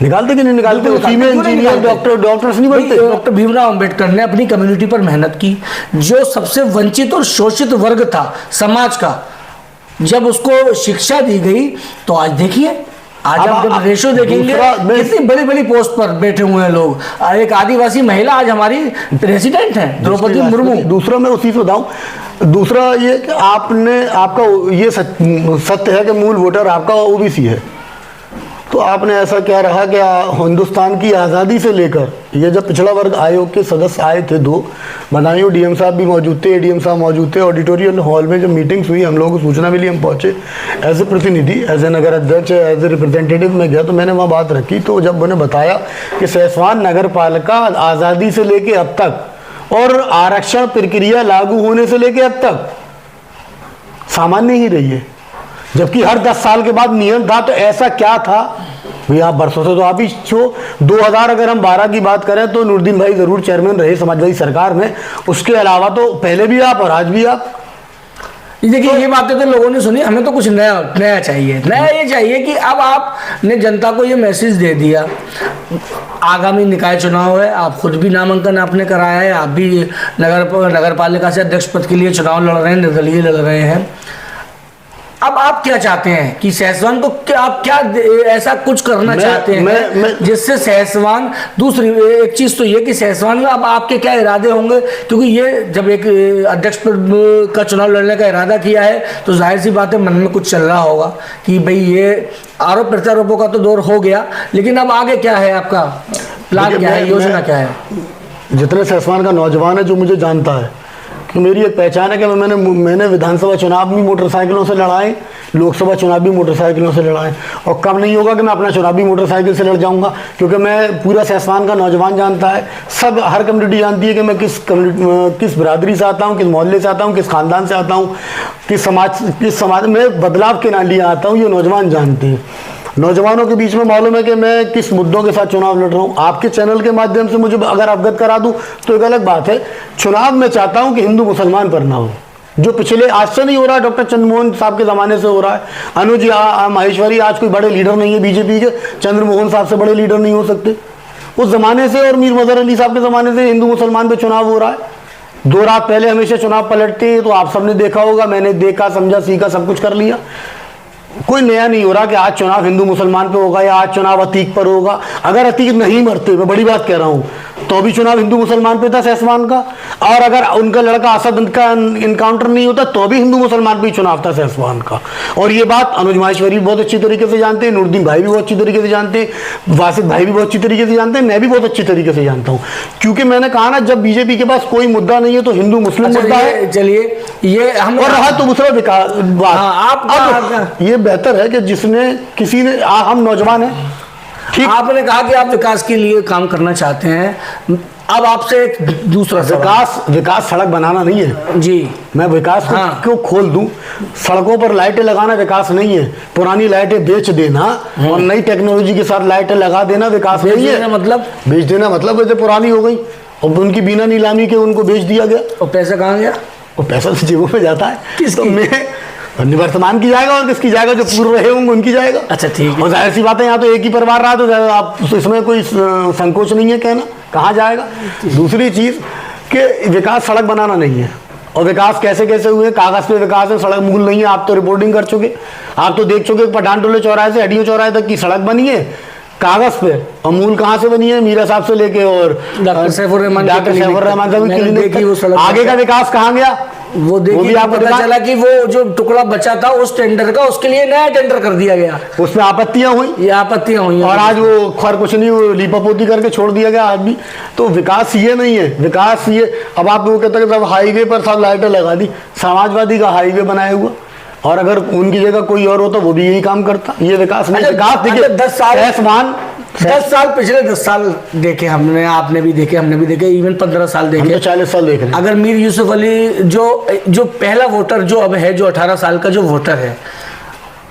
कि नहीं निकालते? उसी में इंजीनियर डॉक्टर्स नहीं बनते। डॉक्टर भीमराव अंबेडकर ने अपनी कम्युनिटी पर मेहनत की। जो सबसे वंचित और शोषित वर्ग था समाज का, जब उसको शिक्षा दी गई तो आज देखिए, आज आप जब रेशो देखेंगे कितनी बड़ी बड़ी पोस्ट पर बैठे हुए हैं लोग। एक आदिवासी महिला आज हमारी प्रेसिडेंट है, द्रौपदी मुर्मू। दूसरा मैं उसी से बताऊं, दूसरा ये कि आपका ये सत्य है कि मूल वोटर आपका OBC है। तो आपने ऐसा क्या रहा कि हिंदुस्तान की आज़ादी से लेकर ये जब पिछड़ा वर्ग आयोग के सदस्य आए थे 2, बदायूं DM साहब भी मौजूद थे, ADM साहब मौजूद थे, ऑडिटोरियल हॉल में जब मीटिंग्स हुई हम लोगों को सूचना मिली, हम पहुँचे एज ए प्रतिनिधि, एज ए नगर अध्यक्ष, एज ए रिप्रेजेंटेटिव में गया तो मैंने वहाँ बात रखी। तो जब उन्होंने बताया कि सहसवान नगर पालिका आज़ादी से लेके अब तक और आरक्षण प्रक्रिया लागू होने से लेके अब तक सामान्य ही रही है, जबकि हर 10 साल के बाद नियम था। तो ऐसा क्या था भैया, आप बरसों से तो आप ही छो। 2000 अगर हम 12 की बात करें तो नूरदीन भाई जरूर चेयरमैन रहे समाजवादी सरकार में, उसके अलावा तो पहले भी आप और आज भी आप। देखिए ये बातें तो लोगों ने सुनी, हमें तो कुछ नया चाहिए। नया ये चाहिए कि अब आपने जनता को ये मैसेज दे दिया, आगामी निकाय चुनाव है, आप खुद भी नामांकन आपने कराया है, आप भी नगर पालिका से अध्यक्ष पद के लिए चुनाव लड़ रहे हैं, निर्दलीय लड़ रहे हैं। अब आप क्या चाहते हैं कि सहसवान को आप क्या ऐसा कुछ करना चाहते हैं जिससे सहसवान, दूसरी एक चीज तो ये कि सहसवान में अब आपके क्या इरादे होंगे, क्योंकि ये जब एक अध्यक्ष का चुनाव लड़ने का इरादा किया है तो जाहिर सी बात है मन में कुछ चल रहा होगा कि भाई ये आरोप प्रत्यारोपों का तो दौर हो गया, लेकिन अब आगे क्या है, आपका प्लान क्या है, योजना क्या है? जितने सहसवान का नौजवान है जो मुझे जानता है कि मेरी एक पहचान है कि मैंने विधानसभा चुनाव भी मोटरसाइकिलों से लड़ाए, लोकसभा चुनाव भी मोटरसाइकिलों से लड़ाए, और कम नहीं होगा कि मैं अपना चुनाव भी मोटरसाइकिल से लड़ जाऊंगा, क्योंकि मैं पूरा सहसवान का नौजवान जानता है, सब हर कम्युनिटी जानती है कि मैं किस बिरादरी से आता हूँ, किस मोहल्ले से आता हूँ, किस खानदान से आता हूँ, किस समाज में बदलाव के लिए आता हूँ, ये नौजवान जानते हैं। नौजवानों के बीच में मालूम है कि मैं किस मुद्दों के साथ चुनाव लड़ रहा हूँ। आपके चैनल के माध्यम से मुझे अगर अवगत करा दूं तो एक अलग बात है। चुनाव में चाहता हूँ कि हिंदू मुसलमान पर ना हो, जो पिछले आज से नहीं हो रहा है, डॉक्टर चंद्रमोहन साहब के ज़माने से हो रहा है। अनुज माहेश्वरी आज कोई बड़े लीडर नहीं है बीजेपी के, चंद्रमोहन साहब से बड़े लीडर नहीं हो सकते। उस ज़माने से और मीर मज़हर अली साहब के ज़माने से हिंदू मुसलमान पर चुनाव हो रहा है। 2 रात पहले हमेशा चुनाव पलटते हैं, तो आप सबने देखा होगा, मैंने देखा, समझा, सीखा, सब कुछ कर लिया। कोई नया नहीं हो रहा कि आज चुनाव हिंदू मुसलमान पे होगा या आज चुनाव अतीक पर होगा। अगर अतीक नहीं मरते, मैं बड़ी बात कह रहा हूँ, तो भी चुनाव हिंदू मुसलमान पे था सहसवान का, और अगर उनका लड़का असद उनका इनकाउंटर नहीं होता तो भी हिंदू मुसलमान पे चुनाव था सहसवान का। और ये बात अनुज माहेश्वरी बहुत अच्छी तरीके से जानते हैं, नूरदीन भाई भी बहुत अच्छी तरीके से जानते हैं, वासिद भाई भी बहुत अच्छी तरीके से जानते हैं, मैं भी बहुत अच्छी तरीके से जानता हूँ। क्योंकि मैंने कहा ना, जब बीजेपी के पास कोई मुद्दा नहीं है तो हिंदू मुस्लिम मुद्दा है। चलिए ये हम, और रहा तो दूसरा विकास बात, ये बेहतर है कि जिसने किसी ने, हम नौजवान हैं, ठीक, आपने कहा कि आप विकास के लिए काम करना चाहते हैं। अब आपसे एक दूसरा विकास सड़क बनाना नहीं है जी, मैं विकास को क्यों खोल दूं? सड़कों पर लाइटें लगाना विकास नहीं है, पुरानी लाइटें बेच देना और नई टेक्नोलॉजी के साथ लाइटें लगा देना विकास नहीं है। मतलब बेच देना मतलब वैसे पुरानी हो गई और उनकी बिना नीलामी के उनको बेच दिया गया। और पैसा कहाँ गया? वो पैसा तो जेबों में जाता है। किसकी? तो मैं निवर्तमान की जाएगा और किसकी जाएगा? जो पूर्व रहे होंगे उनकी जाएगा। अच्छा ठीक है। और जाहिर सी बात है, यहाँ तो एक ही परिवार रहा, तो आप इसमें कोई संकोच नहीं है कहना कहाँ जाएगा। दूसरी चीज़ कि विकास सड़क बनाना नहीं है, और विकास कैसे कैसे हुए, कागज पे विकास है, सड़क मूल नहीं है। आप तो रिपोर्टिंग कर चुके, आप तो देख चुके, पठान टोले चौराहे से हडियो चौराहे तक की सड़क बनी है, कागज पे। अमूल कहाँ से बनी है? मीरा साहब से लेके और डॉक्टर सैफुर रहमान का भी क्लिनिक। आगे का विकास कहाँ गया? वो देखिए, आपको पता चला कि वो जो टुकड़ा बचा था उस टेंडर का, उसके लिए नया टेंडर कर दिया गया, उसमें आपत्तियां हुई, ये आपत्तियां हुई, और आज वो खैर कुछ नहीं, वो लीपापोती करके छोड़ दिया गया आदमी। तो विकास ये नहीं है, विकास ये अब आप लोग कहते हैं सब हाईवे पर सब लाइटें लगा दी, समाजवादी का हाईवे बनाया हुआ, और अगर उनकी जगह कोई और होता वो भी यही काम करता। ये विकास नहीं। विकास देखिए 10 साल पिछले 10 साल देखे हमने, आपने भी देखे, हमने भी देखे, इवन 15 साल देखे, 40 साल देख रहे हैं। अगर मीर यूसुफ अली जो पहला वोटर जो अब है, जो 18 साल का जो वोटर है,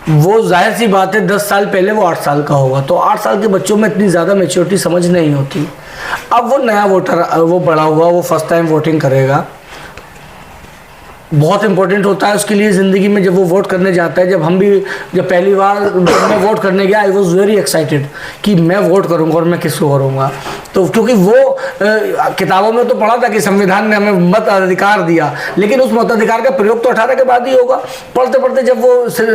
वो जाहिर सी बात है 10 साल पहले वो 8 साल का होगा, तो 8 साल के बच्चों में इतनी ज़्यादा मेच्योरिटी समझ नहीं होती। अब वो नया वोटर, वो बड़ा हुआ, वो फर्स्ट टाइम वोटिंग करेगा, बहुत इंपॉर्टेंट होता है उसके लिए ज़िंदगी में जब वो वोट करने जाता है। जब पहली बार मैं वोट करने गया, आई वॉज वेरी एक्साइटेड कि मैं वोट करूंगा और मैं किसको करूंगा। तो क्योंकि वो किताबों में तो पढ़ा था कि संविधान ने हमें मत अधिकार दिया, लेकिन उस मताधिकार का प्रयोग तो 18 के बाद ही होगा। पढ़ते पढ़ते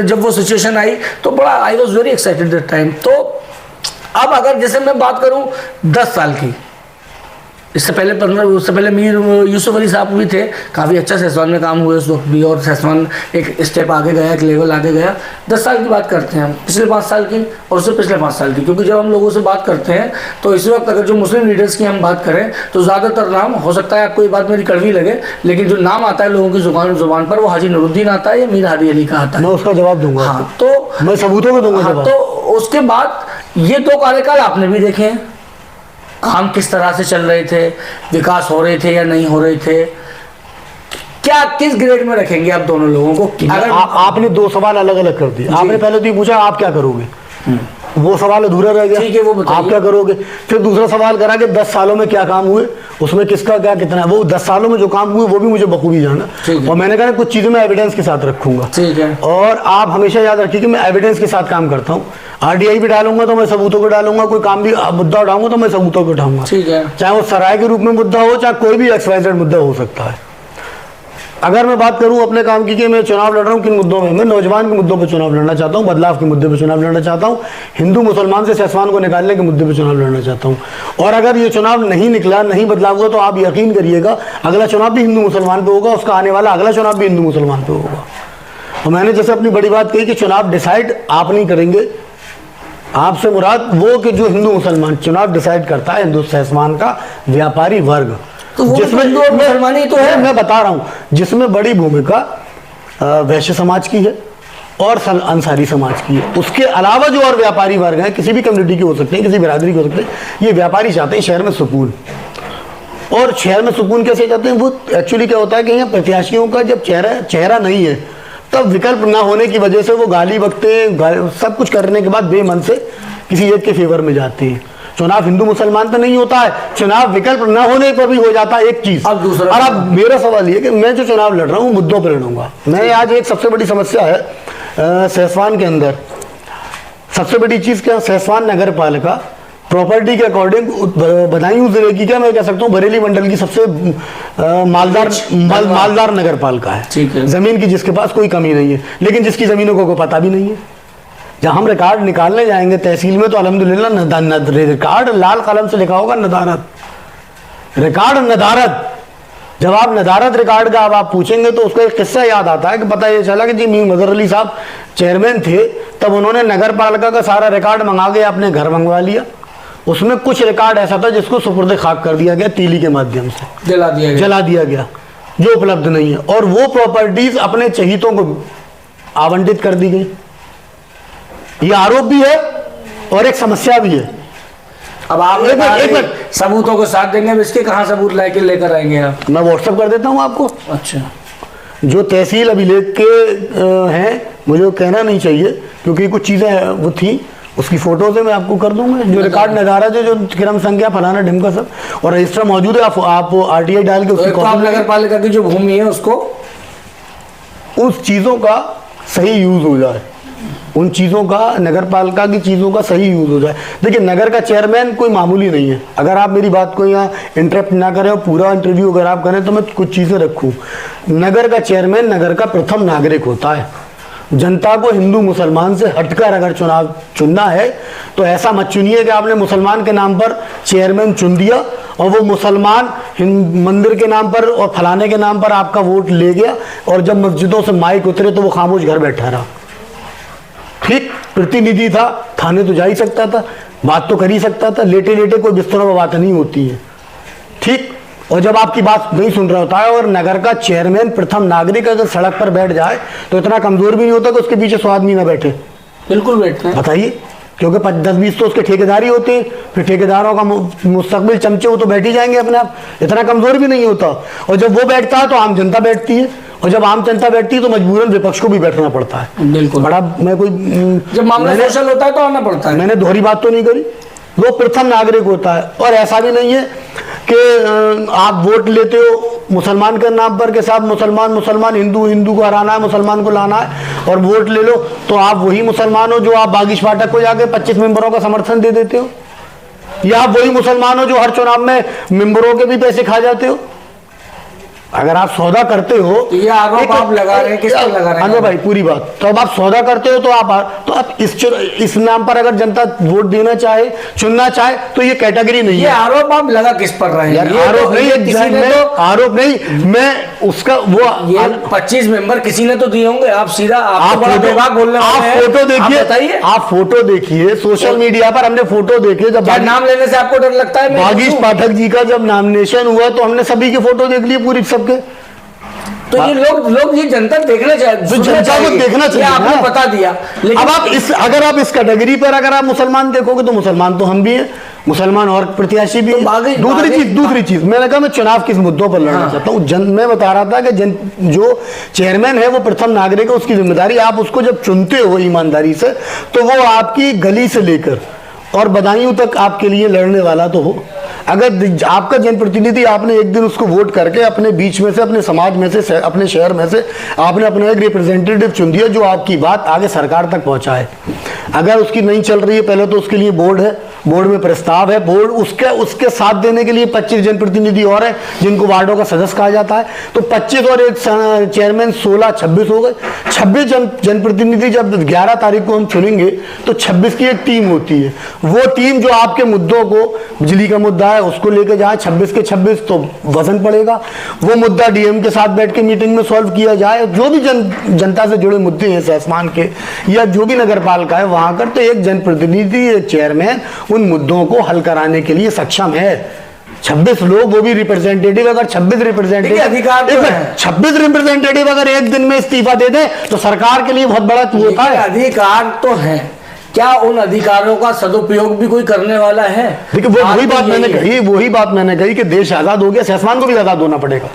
जब वो सिचुएशन आई तो बड़ा I was very excited that time. तो अब अगर जैसे मैं बात करूँ 10 साल की, उससे पहले मीर यूसुफ अली साहब भी थे, काफ़ी अच्छा सेसवान में काम हुए उस वक्त भी, और सेसवान एक स्टेप आगे गया, एक लेवल आगे गया। 10 साल की बात करते हैं हम, पिछले 5 साल की और उससे पिछले 5 साल की, क्योंकि जब हम लोगों से बात करते हैं तो इस वक्त अगर जो मुस्लिम लीडर्स की हम बात करें तो ज़्यादातर नाम, हो सकता है आपको ये बात मेरी कड़वी लगे, लेकिन जो नाम आता है लोगों की जुबान पर वो हाजी नूरुद्दीन आता है या मीर हादी अली का आता है। मैं उसका जवाब दूंगा। हाँ, तो मैं सबूतों को दूंगा जवाब। तो उसके बाद ये 2 कार्यकाल आपने भी देखे हैं, काम किस तरह से चल रहे थे, विकास हो रहे थे या नहीं हो रहे थे, क्या किस ग्रेड में रखेंगे आप दोनों लोगों को? अगर आपने 2 सवाल अलग अलग कर दिए। आपने पहले तो ये पूछा आप क्या करोगे, वो सवाल अधूरा रह गया। ठीक है, वो बताइए आप क्या करोगे। फिर दूसरा सवाल करा कि 10 सालों में क्या काम हुए, उसमें किसका क्या कितना है। वो 10 सालों में जो काम हुए वो भी मुझे बखूबी जाना, और मैंने कहा कुछ चीज़ें मैं एविडेंस के साथ रखूंगा। ठीक है। और आप हमेशा याद रखिए कि मैं एविडेंस के साथ काम करता हूँ। आरटीआई भी डालूंगा तो मैं सबूतों को डालूंगा, कोई काम भी मुद्दा उठाऊंगा तो मैं सबूतों को उठाऊंगा। ठीक है। चाहे वो सराय के रूप में मुद्दा हो, चाहे कोई भी एक्सवाइजेड मुद्दा हो सकता है। अगर मैं बात करूं अपने काम की कि मैं चुनाव लड़ रहा हूं किन मुद्दों में, मैं नौजवान के मुद्दों पर चुनाव लड़ना चाहता हूं, बदलाव के मुद्दे पर चुनाव लड़ना चाहता हूं, हिंदू मुसलमान से सेसवान को निकालने के मुद्दे पर चुनाव लड़ना चाहता हूं। और अगर ये चुनाव नहीं निकला, नहीं बदलाव हुआ, तो आप यकीन करिएगा अगला चुनाव भी हिंदू मुसलमान पे होगा, उसका आने वाला अगला चुनाव भी हिंदू मुसलमान पे होगा। और मैंने जैसे अपनी बड़ी बात कही कि चुनाव डिसाइड आप नहीं करेंगे, आपसे मुराद वो कि जो हिंदू मुसलमान चुनाव डिसाइड करता है, हिंदू सेसवान का व्यापारी वर्ग, तो जिसमें मुसलमानी तो है, मैं बता रहा हूं, जिसमें बड़ी भूमिका वैश्य समाज की है और अंसारी समाज की है। उसके अलावा जो और व्यापारी वर्ग हैं, किसी भी कम्युनिटी के हो सकते हैं, किसी बिरादरी के हो सकते हैं, ये व्यापारी चाहते हैं शहर में सुकून। और शहर में सुकून कैसे चाहते हैं, वो एक्चुअली क्या होता है कि यहाँ प्रत्याशियों का जब चेहरा नहीं है, तब विकल्प ना होने की वजह से वो गाली बकते, सब कुछ करने के बाद बेमन से किसी एक के फेवर में जाती है। चुनाव हिंदू मुसलमान पे नहीं होता है, चुनाव विकल्प न होने पर भी हो जाता है एक चीज। अब दूसरा, और अब मेरा सवाल ये कि मैं जो चुनाव लड़ रहा हूँ मुद्दों पर लड़ूंगा। मैं आज एक सबसे बड़ी समस्या है सेसवान के अंदर, सबसे बड़ी चीज क्या, सेसवान नगर पालिका प्रॉपर्टी के अकॉर्डिंग बदायूं जिले की, क्या मैं कह सकता हूँ बरेली मंडल की सबसे मालदार नगर पालिका है। जमीन की जिसके पास कोई कमी नहीं है, लेकिन जिसकी जमीनों को पता भी नहीं है। जब हम रिकॉर्ड निकालने जाएंगे तहसील में तो अल्हम्दुलिल्लाह रिकॉर्ड लाल कलम से लिखा होगा नदारत, रिकॉर्ड नदारत। जब आप नदारत रिकॉर्ड का अब आप पूछेंगे तो उसका एक किस्सा याद आता है कि पता ये चला कि जी मीर मजहर अली साहब चेयरमैन थे, तब उन्होंने नगर पालिका का सारा रिकॉर्ड मंगा के अपने घर मंगवा लिया। उसमें कुछ रिकॉर्ड ऐसा था जिसको सुपुर्द खाक कर दिया गया, तीली के माध्यम से जला दिया गया, जो उपलब्ध नहीं है। और वो प्रॉपर्टीज अपने चहीतों को आवंटित कर दी गई। ये आरोप भी है और एक समस्या भी है। अब आप एक सबूतों को साथ देंगे, इसके कहाँ सबूत लेकर आएंगे आप? मैं व्हाट्सएप कर देता हूँ आपको। अच्छा, जो तहसील अभिलेख के हैं, मुझे कहना नहीं चाहिए क्योंकि कुछ चीज़ें वो थी, उसकी फोटो से मैं आपको कर दूंगा। जो रिकॉर्ड नज़ारा जो क्रम संख्या फलाना ढिमका सब और रजिस्टर मौजूद है, आप आरटीआई डाल के उसकी कॉपी, नगर पालिका की जो भूमि है उसको, उस चीज़ों का सही यूज हो जाए, उन चीज़ों का, नगर पालिका की चीज़ों का सही यूज हो जाए। देखिए नगर का चेयरमैन कोई मामूली नहीं है। अगर आप मेरी बात को यहाँ इंटरप्ट ना करें और पूरा इंटरव्यू अगर आप करें तो मैं कुछ चीज़ें रखूँ। नगर का चेयरमैन नगर का प्रथम नागरिक होता है। जनता को हिंदू मुसलमान से हटकर अगर चुनाव चुनना है तो ऐसा मत चुनिए कि आपने मुसलमान के नाम पर चेयरमैन चुन दिया और वो मुसलमान मंदिर के नाम पर और फलाने के नाम पर आपका वोट ले गया, और जब मस्जिदों से माइक उतरे तो वो खामोश घर बैठा रहा। ठीक प्रतिनिधि था, थाने तो जा ही सकता था, बात तो कर ही सकता था, लेटे लेटे कोई बिस्तरों पर बात नहीं होती है। ठीक, और जब आपकी बात नहीं सुन रहा होता है और नगर का चेयरमैन प्रथम नागरिक अगर सड़क पर बैठ जाए तो इतना कमजोर भी नहीं होता कि उसके पीछे 100 आदमी ना बैठे। बिल्कुल बैठते हैं, बताइए, क्योंकि 10-20 तो उसके ठेकेदार ही होते हैं, फिर ठेकेदारों का मुस्तकबिल चमचे वो तो बैठ ही जाएंगे अपने आप, इतना कमजोर भी नहीं होता। और जब वो बैठता है तो आम जनता बैठती है, और जब आम जनता बैठती है तो मजबूरन विपक्ष को भी बैठना पड़ता है। बिल्कुल, बड़ा मैं कोई जब मामला सोशल होता है तो आना पड़ता है। मैंने दोहरी बात तो नहीं करी, वो प्रथम नागरिक होता है। और ऐसा भी नहीं है कि आप वोट लेते हो मुसलमान के नाम पर के साथ मुसलमान हिंदू को हराना है, मुसलमान को लाना है और वोट ले लो, तो आप वही मुसलमान हो जो आप बागिश फाटक को जाके 25 मेंबरों का समर्थन दे देते हो, या आप वही मुसलमान हो जो हर चुनाव में मेंबरों के भी पैसे खा जाते हो। अगर आप सौदा करते हो तो ये आरोप आप लगा रहे हैं, किस पर लगा रहे हैं? हाँ भाई, पूरी बात। तो अब आप सौदा करते हो तो आप इस नाम पर अगर जनता वोट देना चाहे, चुनना चाहे, तो ये कैटेगरी नहीं ये है। आरोप आप लगा किस पर रहे हैं? आरोप नहीं, आरोप नहीं, मैं उसका वो ये 25 मेंबर किसी ने तो दिए होंगे। आप सीधा आप फोटो देखिए, आप फोटो देखिए सोशल मीडिया पर, हमने फोटो देखे। जब नाम लेने से आपको डर लगता है? बागिश पाठक जी का जब नॉमिनेशन हुआ तो हमने सभी की फोटो देख ली, पूरी सबके। तो ये लोग ये जनता देखना चाहिए, जनता को देखना चाहिए, आपने बता दिया। लेकिन अब आप अगर आप इस कैटेगरी पर अगर आप मुसलमान देखोगे तो मुसलमान तो हम भी हैं, मुसलमान और प्रत्याशी भी हैं। दूसरी चीज मैंने कहा, मैं चुनाव किस मुद्दों पर लड़ना चाहता हूँ। मैं बता रहा था कि जो चेयरमैन है वो प्रथम नागरिक है, उसकी जिम्मेदारी, आप उसको जब चुनते हो ईमानदारी से तो वो आपकी गली से लेकर और बदायूं तक आपके लिए लड़ने वाला तो हो। अगर आपका जनप्रतिनिधि, आपने एक दिन उसको वोट करके अपने बीच में से, अपने समाज में से, अपने शहर में से आपने अपना एक रिप्रेजेंटेटिव चुन दिया जो आपकी बात आगे सरकार तक पहुंचाए। अगर उसकी नहीं चल रही है, पहले तो उसके लिए बोर्ड है, बोर्ड में प्रस्ताव है, बोर्ड उसके साथ देने के लिए 25 जनप्रतिनिधि और हैं जिनको वार्डों का सदस्य कहा जाता है। तो 25 और एक चेयरमैन 16-26 हो गए। 26 जनप्रतिनिधि जब 11 तारीख को हम चुनेंगे तो 26 की एक टीम होती है। वो टीम जो आपके मुद्दों को, बिजली का मुद्दा है उसको लेके जाए 26 के 26, तो वजन पड़ेगा। वो मुद्दा डीएम के साथ बैठ के मीटिंग में सॉल्व किया जाए। जो भी जनता से जुड़े मुद्दे हैं सहसमान के या जो भी नगर पालिका है वहां कर, तो एक जनप्रतिनिधि, एक चेयरमैन उन मुद्दों को हल कराने के लिए सक्षम है। 26 लोग, वो भी रिप्रेजेंटेटिव। अगर 26 रिप्रेजेंटेटिव अगर एक दिन में इस्तीफा दे दे तो सरकार के लिए बहुत बड़ा होता है। अधिकार तो है, क्या उन अधिकारों का सदुपयोग भी कोई करने वाला है? देखिए वही बात मैंने कही कि देश आजाद हो गया, सहसमान को भी आजाद होना पड़ेगा।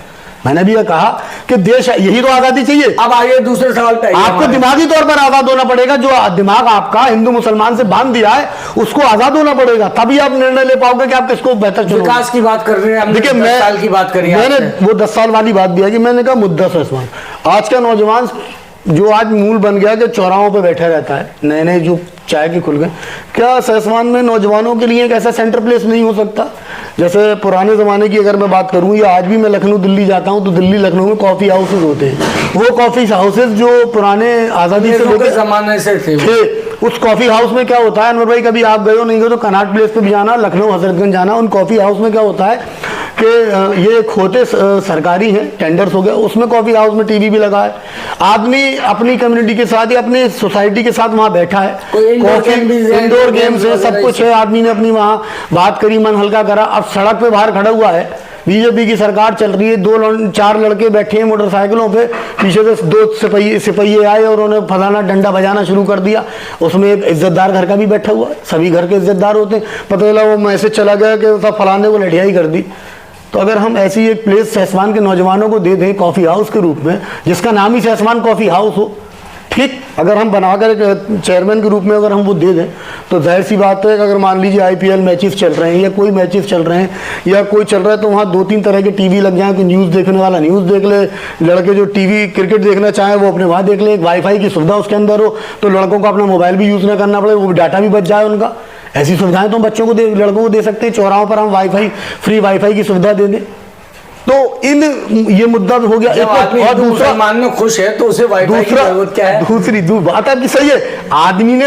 मैंने भी ये कहा कि देश, यही तो आजादी चाहिए। अब आगे दूसरे सवाल पे, आपको दिमागी तौर पर आजाद होना पड़ेगा। जो दिमाग आपका हिंदू मुसलमान से बांध दिया है उसको आजाद होना पड़ेगा, तभी आप निर्णय ले पाओगे कि आप किसको बेहतर चुनोगे। विकास की बात कर रहे हैं, देखिए 10 साल की बात करी, मैंने वो 10 साल वाली बात भी है कि मैंने कहा मुद्दा सहसमान। आज का नौजवान जो आज मूल बन गया कि चौराहों पे बैठा रहता है, नए नए जो चाय के खुल गए, क्या सहसमान में नौजवानों के लिए एक ऐसा सेंटर प्लेस नहीं हो सकता? जैसे पुराने ज़माने की अगर मैं बात करूं, या आज भी मैं लखनऊ दिल्ली जाता हूं तो दिल्ली लखनऊ में कॉफ़ी हाउसेज होते हैं। वो कॉफ़ी हाउसेज जो पुराने आज़ादी से लेकर ज़माने से थे, उस कॉफ़ी हाउस में क्या होता है, अनवर भाई कभी आप गए हो नहीं गए तो कनाट प्लेस पे भी जाना, लखनऊ हजरतगंज जाना, उन कॉफ़ी हाउस में क्या होता है कि ये खोते सरकारी हैं, टेंडर्स हो गया, उसमें कॉफ़ी हाउस में टीवी भी लगा है। आदमी अपनी कम्युनिटी के साथ या अपनी सोसाइटी के साथ वहाँ बैठा है, इंडोर गेम्स है, सब कुछ है। आदमी ने अपनी वहाँ बात करी, मन हल्का करा। अब सड़क पे बाहर खड़ा हुआ है, बीजेपी की सरकार चल रही है, 2-4 लड़के बैठे हैं मोटरसाइकिलों पे, पीछे से 2 सिपहिये आए और उन्होंने फलाना डंडा बजाना शुरू कर दिया। उसमें एक इज्जतदार घर का भी बैठा हुआ है, सभी घर के इज्जतदार होते हैं। पता चला वो मैसेज चला गया कि सब फलाने को लड़ियाई कर दी। तो अगर हम ऐसी एक प्लेस सहसमान के नौजवानों को दे दें कॉफ़ी हाउस के रूप में, जिसका नाम ही सहसमान कॉफ़ी हाउस हो, ठीक, अगर हम बनाकर चेयरमैन के रूप में अगर हम वो दे दें तो जाहिर सी बात है कि अगर मान लीजिए आईपीएल मैचेस चल रहे हैं या कोई मैचेस चल रहे हैं या कोई चल रहा है तो वहाँ 2-3 तरह के टीवी लग जाएं कि न्यूज़ देखने वाला न्यूज़ देख ले, लड़के जो टीवी क्रिकेट देखना चाहें वो अपने वहाँ देख ले, एक वाईफाई की सुविधा उसके अंदर हो तो लड़कों को अपना मोबाइल भी यूज़ ना करना पड़े, वो डाटा भी बच जाए उनका। ऐसी सुविधाएँ तो बच्चों को लड़कों को दे सकते हैं। चौराहों पर हम फ्री वाईफाई की सुविधा दे दें, तो इन ये मुद्दा भी हो गया। जब आदमी और दूसरा मुसलमान में खुश है तो उसे वाईफाई की जरूरत क्या है? दूसरी बात आपकी सही है, आदमी ने,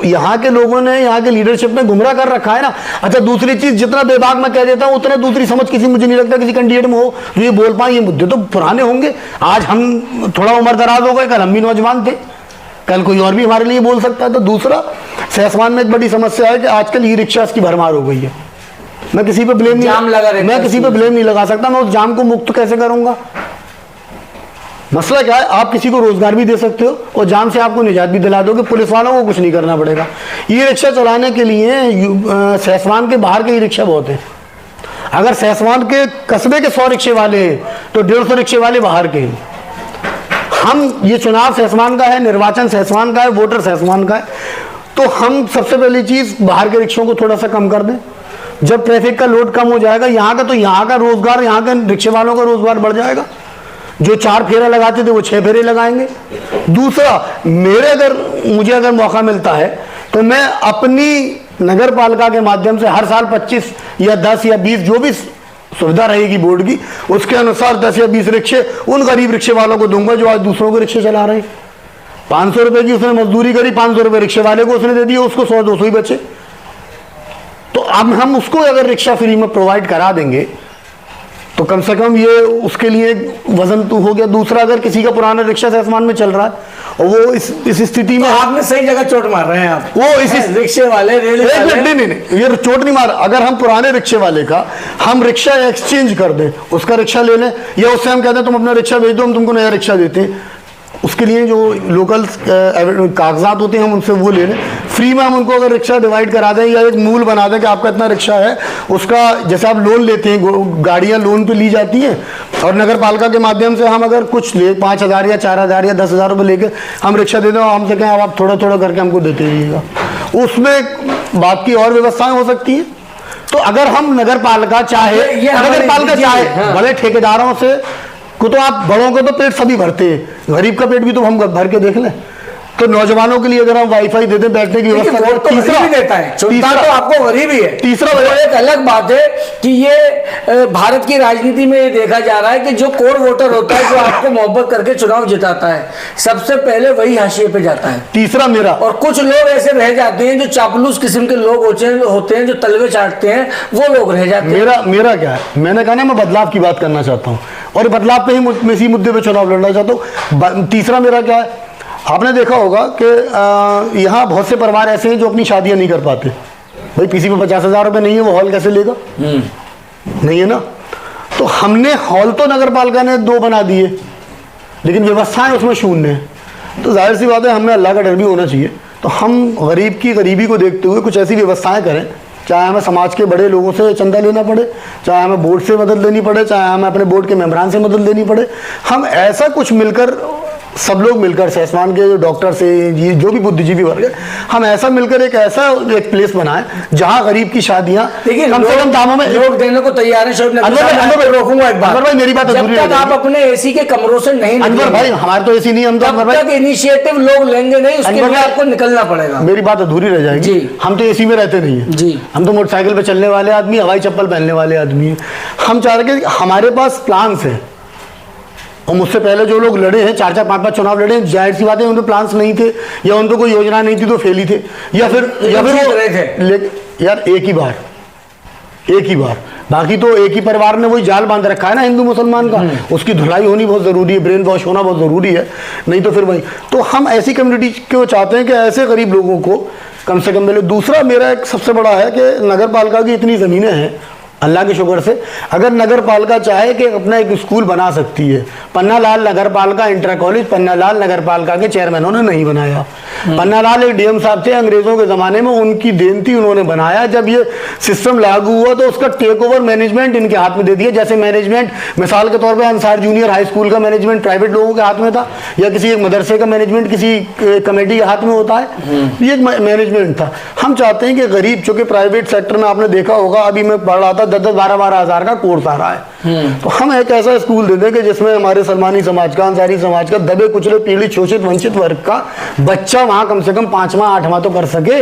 यहाँ के लोगों ने, यहाँ के लीडरशिप ने गुमराह कर रखा है ना। अच्छा, दूसरी चीज, जितना बेबाक मैं कह देता हूँ उतना दूसरी समझ किसी, मुझे नहीं लगता किसी कैंडिडेट में हो जो ये बोल पाए। ये मुद्दे तो पुराने होंगे, आज हम थोड़ा उम्र दराज हो गए, कल हम भी नौजवान थे, कल कोई और भी हमारे लिए बोल सकता है। तो दूसरा, सहसवान में एक बड़ी समस्या है कि आजकल ई रिक्शा की भरमार हो गई है। मैं किसी पे ब्लेम नहीं लगा सकता, मैं उस जाम को मुक्त कैसे करूंगा? मसला क्या है, आप किसी को रोजगार भी दे सकते हो और जाम से आपको निजात भी दिला दोगे, पुलिस वालों को कुछ नहीं करना पड़ेगा। ई रिक्शा चलाने के लिए सहसवान के बाहर के ई रिक्शा बहुत है। अगर सहसवान के कस्बे के 100 रिक्शे वाले हैं तो 150 रिक्शे वाले बाहर के हैं। हम, ये चुनाव सहसवान का है, निर्वाचन सहसवान का है, वोटर सहसवान का है, तो हम सबसे पहली चीज बाहर के रिक्शों को थोड़ा सा कम कर दें। जब ट्रैफिक का लोड कम हो जाएगा यहाँ का, तो यहाँ का रोजगार, यहाँ के रिक्शे वालों का रोजगार बढ़ जाएगा। जो 4 फेरे लगाते थे वो 6 फेरे लगाएंगे। दूसरा, मुझे अगर मौका मिलता है तो मैं अपनी नगर पालिका के माध्यम से हर साल 25 या 10 या 20 जो भी सुविधा रहेगी बोर्ड की, उसके अनुसार 10 या 20 रिक्शे उन गरीब रिक्शे वालों को दूंगा जो आज दूसरों के रिक्शे चला रहे हैं। 500 रुपए की उसने मजदूरी करी, 500 रुपए रिक्शे वाले को उसने दे दिए, उसको 100-200 ही बचे। तो अब हम उसको अगर रिक्शा फ्री में प्रोवाइड करा देंगे तो कम से कम ये उसके लिए वजन तो हो गया। दूसरा, अगर किसी का पुराना रिक्शा सहसवान में चल रहा है और वो इस स्थिति में, आपने सही जगह चोट मार रहे हैं आप। वो इस रिक्शे वाले, रेल वाले, नहीं, ये चोट नहीं मार। अगर हम पुराने रिक्शे वाले का हम रिक्शा एक्सचेंज कर दें, उसका रिक्शा ले लें, या उससे हम कहते हैं तुम अपना रिक्शा भेज दो, हम तुमको नया रिक्शा देते हैं, उसके लिए जो लोकल कागजात होते हैं हम उनसे वो ले लें, फ्री में हम उनको अगर रिक्शा डिवाइड करा दें या एक मूल बना दें कि आपका इतना रिक्शा है, उसका जैसे आप लोन लेते हैं, गाड़ियां लोन पे ली जाती हैं, और नगर पालिका के माध्यम से हम अगर कुछ ले 5,000 या 4,000 या 10,000 रुपये लेके हम रिक्शा दे दें और हमसे कहें आप थोड़ा थोड़ा करके हमको देते रहिएगा, उसमें बात की और व्यवस्थाएं हो सकती हैं। तो अगर हम नगर पालिका चाहे, बड़े ठेकेदारों से को, तो आप बड़ों का तो पेट सभी भरते हैं, गरीब का पेट भी तो हम भर के देख लें। तो नौजवानों के लिए अगर हम वाईफाई दे दें, बैठने की व्यवस्था, तो तीसरा भी देता है, तीसरा तो आपको गरीब ही है। तीसरा वो एक अलग बात है कि ये भारत की राजनीति में ये देखा जा रहा है कि जो कोर वोटर होता है, जो आपको मोहब्बत करके चुनाव जिताता है, सबसे पहले वही हाशिए पे जाता है। तीसरा मेरा, और कुछ लोग ऐसे रह जाते हैं जो चापलूस किस्म के लोग होते हैं, जो तलवे चाटते हैं, वो लोग रह जाते हैं। मेरा क्या है, मैंने कहा ना मैं बदलाव की बात करना चाहता हूँ और बदलाव पे ही इसी मुद्दे पे चुनाव लड़ना चाहता हूँ। तीसरा मेरा क्या है, आपने देखा होगा कि यहाँ बहुत से परिवार ऐसे हैं जो अपनी शादियां नहीं कर पाते। भाई किसी में 50,000 रुपये नहीं है, वो हॉल कैसे लेगा? नहीं है ना। तो हमने हॉल तो नगर पालिका ने 2 बना दिए, लेकिन व्यवस्थाएं उसमें शून्य है। तो जाहिर सी बात है, हमें अल्लाह का डर भी होना चाहिए। तो हम गरीब की गरीबी को देखते हुए कुछ ऐसी व्यवस्थाएं करें, चाहे हमें समाज के बड़े लोगों से चंदा लेना पड़े, चाहे हमें बोर्ड से मदद लेनी पड़े, चाहे हमें अपने बोर्ड के मेंबरान से मदद लेनी पड़े, हम ऐसा कुछ मिलकर, सब लोग मिलकर, सहसवान के जो डॉक्टर से ये जो भी बुद्धिजीवी वर्ग है, हम ऐसा मिलकर एक प्लेस बनाएं जहां गरीब की शादियां कम से कम दामों में लोग देने को तैयार है। रोकूंगा एक बात, अनवर भाई मेरी बात जब तक आप अपने एसी के कमरों से नहीं, अनवर भाई हमारे तो एसी नहीं, हम तो इनिशिएटिव लोग लेंगे नहीं, उसके लिए आपको निकलना पड़ेगा। मेरी बात अधूरी रह जाएगी जी। हम तो एसी में रहते नहीं है जी, हम तो मोटरसाइकिल पे चलने वाले आदमी, हवाई चप्पल पहनने वाले आदमी है। हम चाह रहे हैं हमारे पास प्लान्स है, और मुझसे पहले जो लोग लड़े हैं, 4-4, 5-5 चुनाव लड़े हैं, जाहिर सी बात है उनके प्लान्स नहीं थे या उनको कोई योजना नहीं थी तो फेल ही थे, या फिर यार एक ही बार बाकी तो एक ही परिवार ने वही जाल बांध रखा है ना हिंदू मुसलमान का, उसकी धुलाई होनी बहुत ज़रूरी है, ब्रेन वॉश होना बहुत ज़रूरी है, नहीं तो फिर वही। तो हम ऐसी कम्युनिटी को चाहते हैं कि ऐसे गरीब लोगों को कम से कम मिले। दूसरा मेरा एक सबसे बड़ा है कि नगर पालिका की इतनी ज़मीनें हैं, अल्लाह के शुक्र से, अगर नगर पालिका चाहे कि अपना एक स्कूल बना सकती है। पन्नालाल नगर पालिका इंटर कॉलेज पन्नालाल नगर पालिका के चेयरमैनों ने नहीं बनाया। पन्नालाल एक डीएम साहब थे, अंग्रेजों के ज़माने में उनकी देन थी, उन्होंने बनाया। जब ये सिस्टम लागू हुआ तो उसका टेक ओवर मैनेजमेंट इनके हाथ में दे दिया। जैसे मैनेजमेंट मिसाल के तौर पर अंसार जूनियर हाई स्कूल का मैनेजमेंट प्राइवेट लोगों के हाथ में था, या किसी एक मदरसे का मैनेजमेंट किसी कमेटी के हाथ में होता है, ये एक मैनेजमेंट था। हम चाहते हैं कि गरीब, चूंकि प्राइवेट सेक्टर में आपने देखा होगा, अभी मैं पढ़ रहा था 10-12 हज़ार का कोर्स आ रहा है, तो हम एक ऐसा स्कूल दे दें कि जिसमें हमारे सलमानी समाज का, अंसारी समाज का, दबे कुचले पीड़ित शोषित वंचित वर्ग का बच्चा वहाँ कम से कम 5वां 8वां तो कर सके,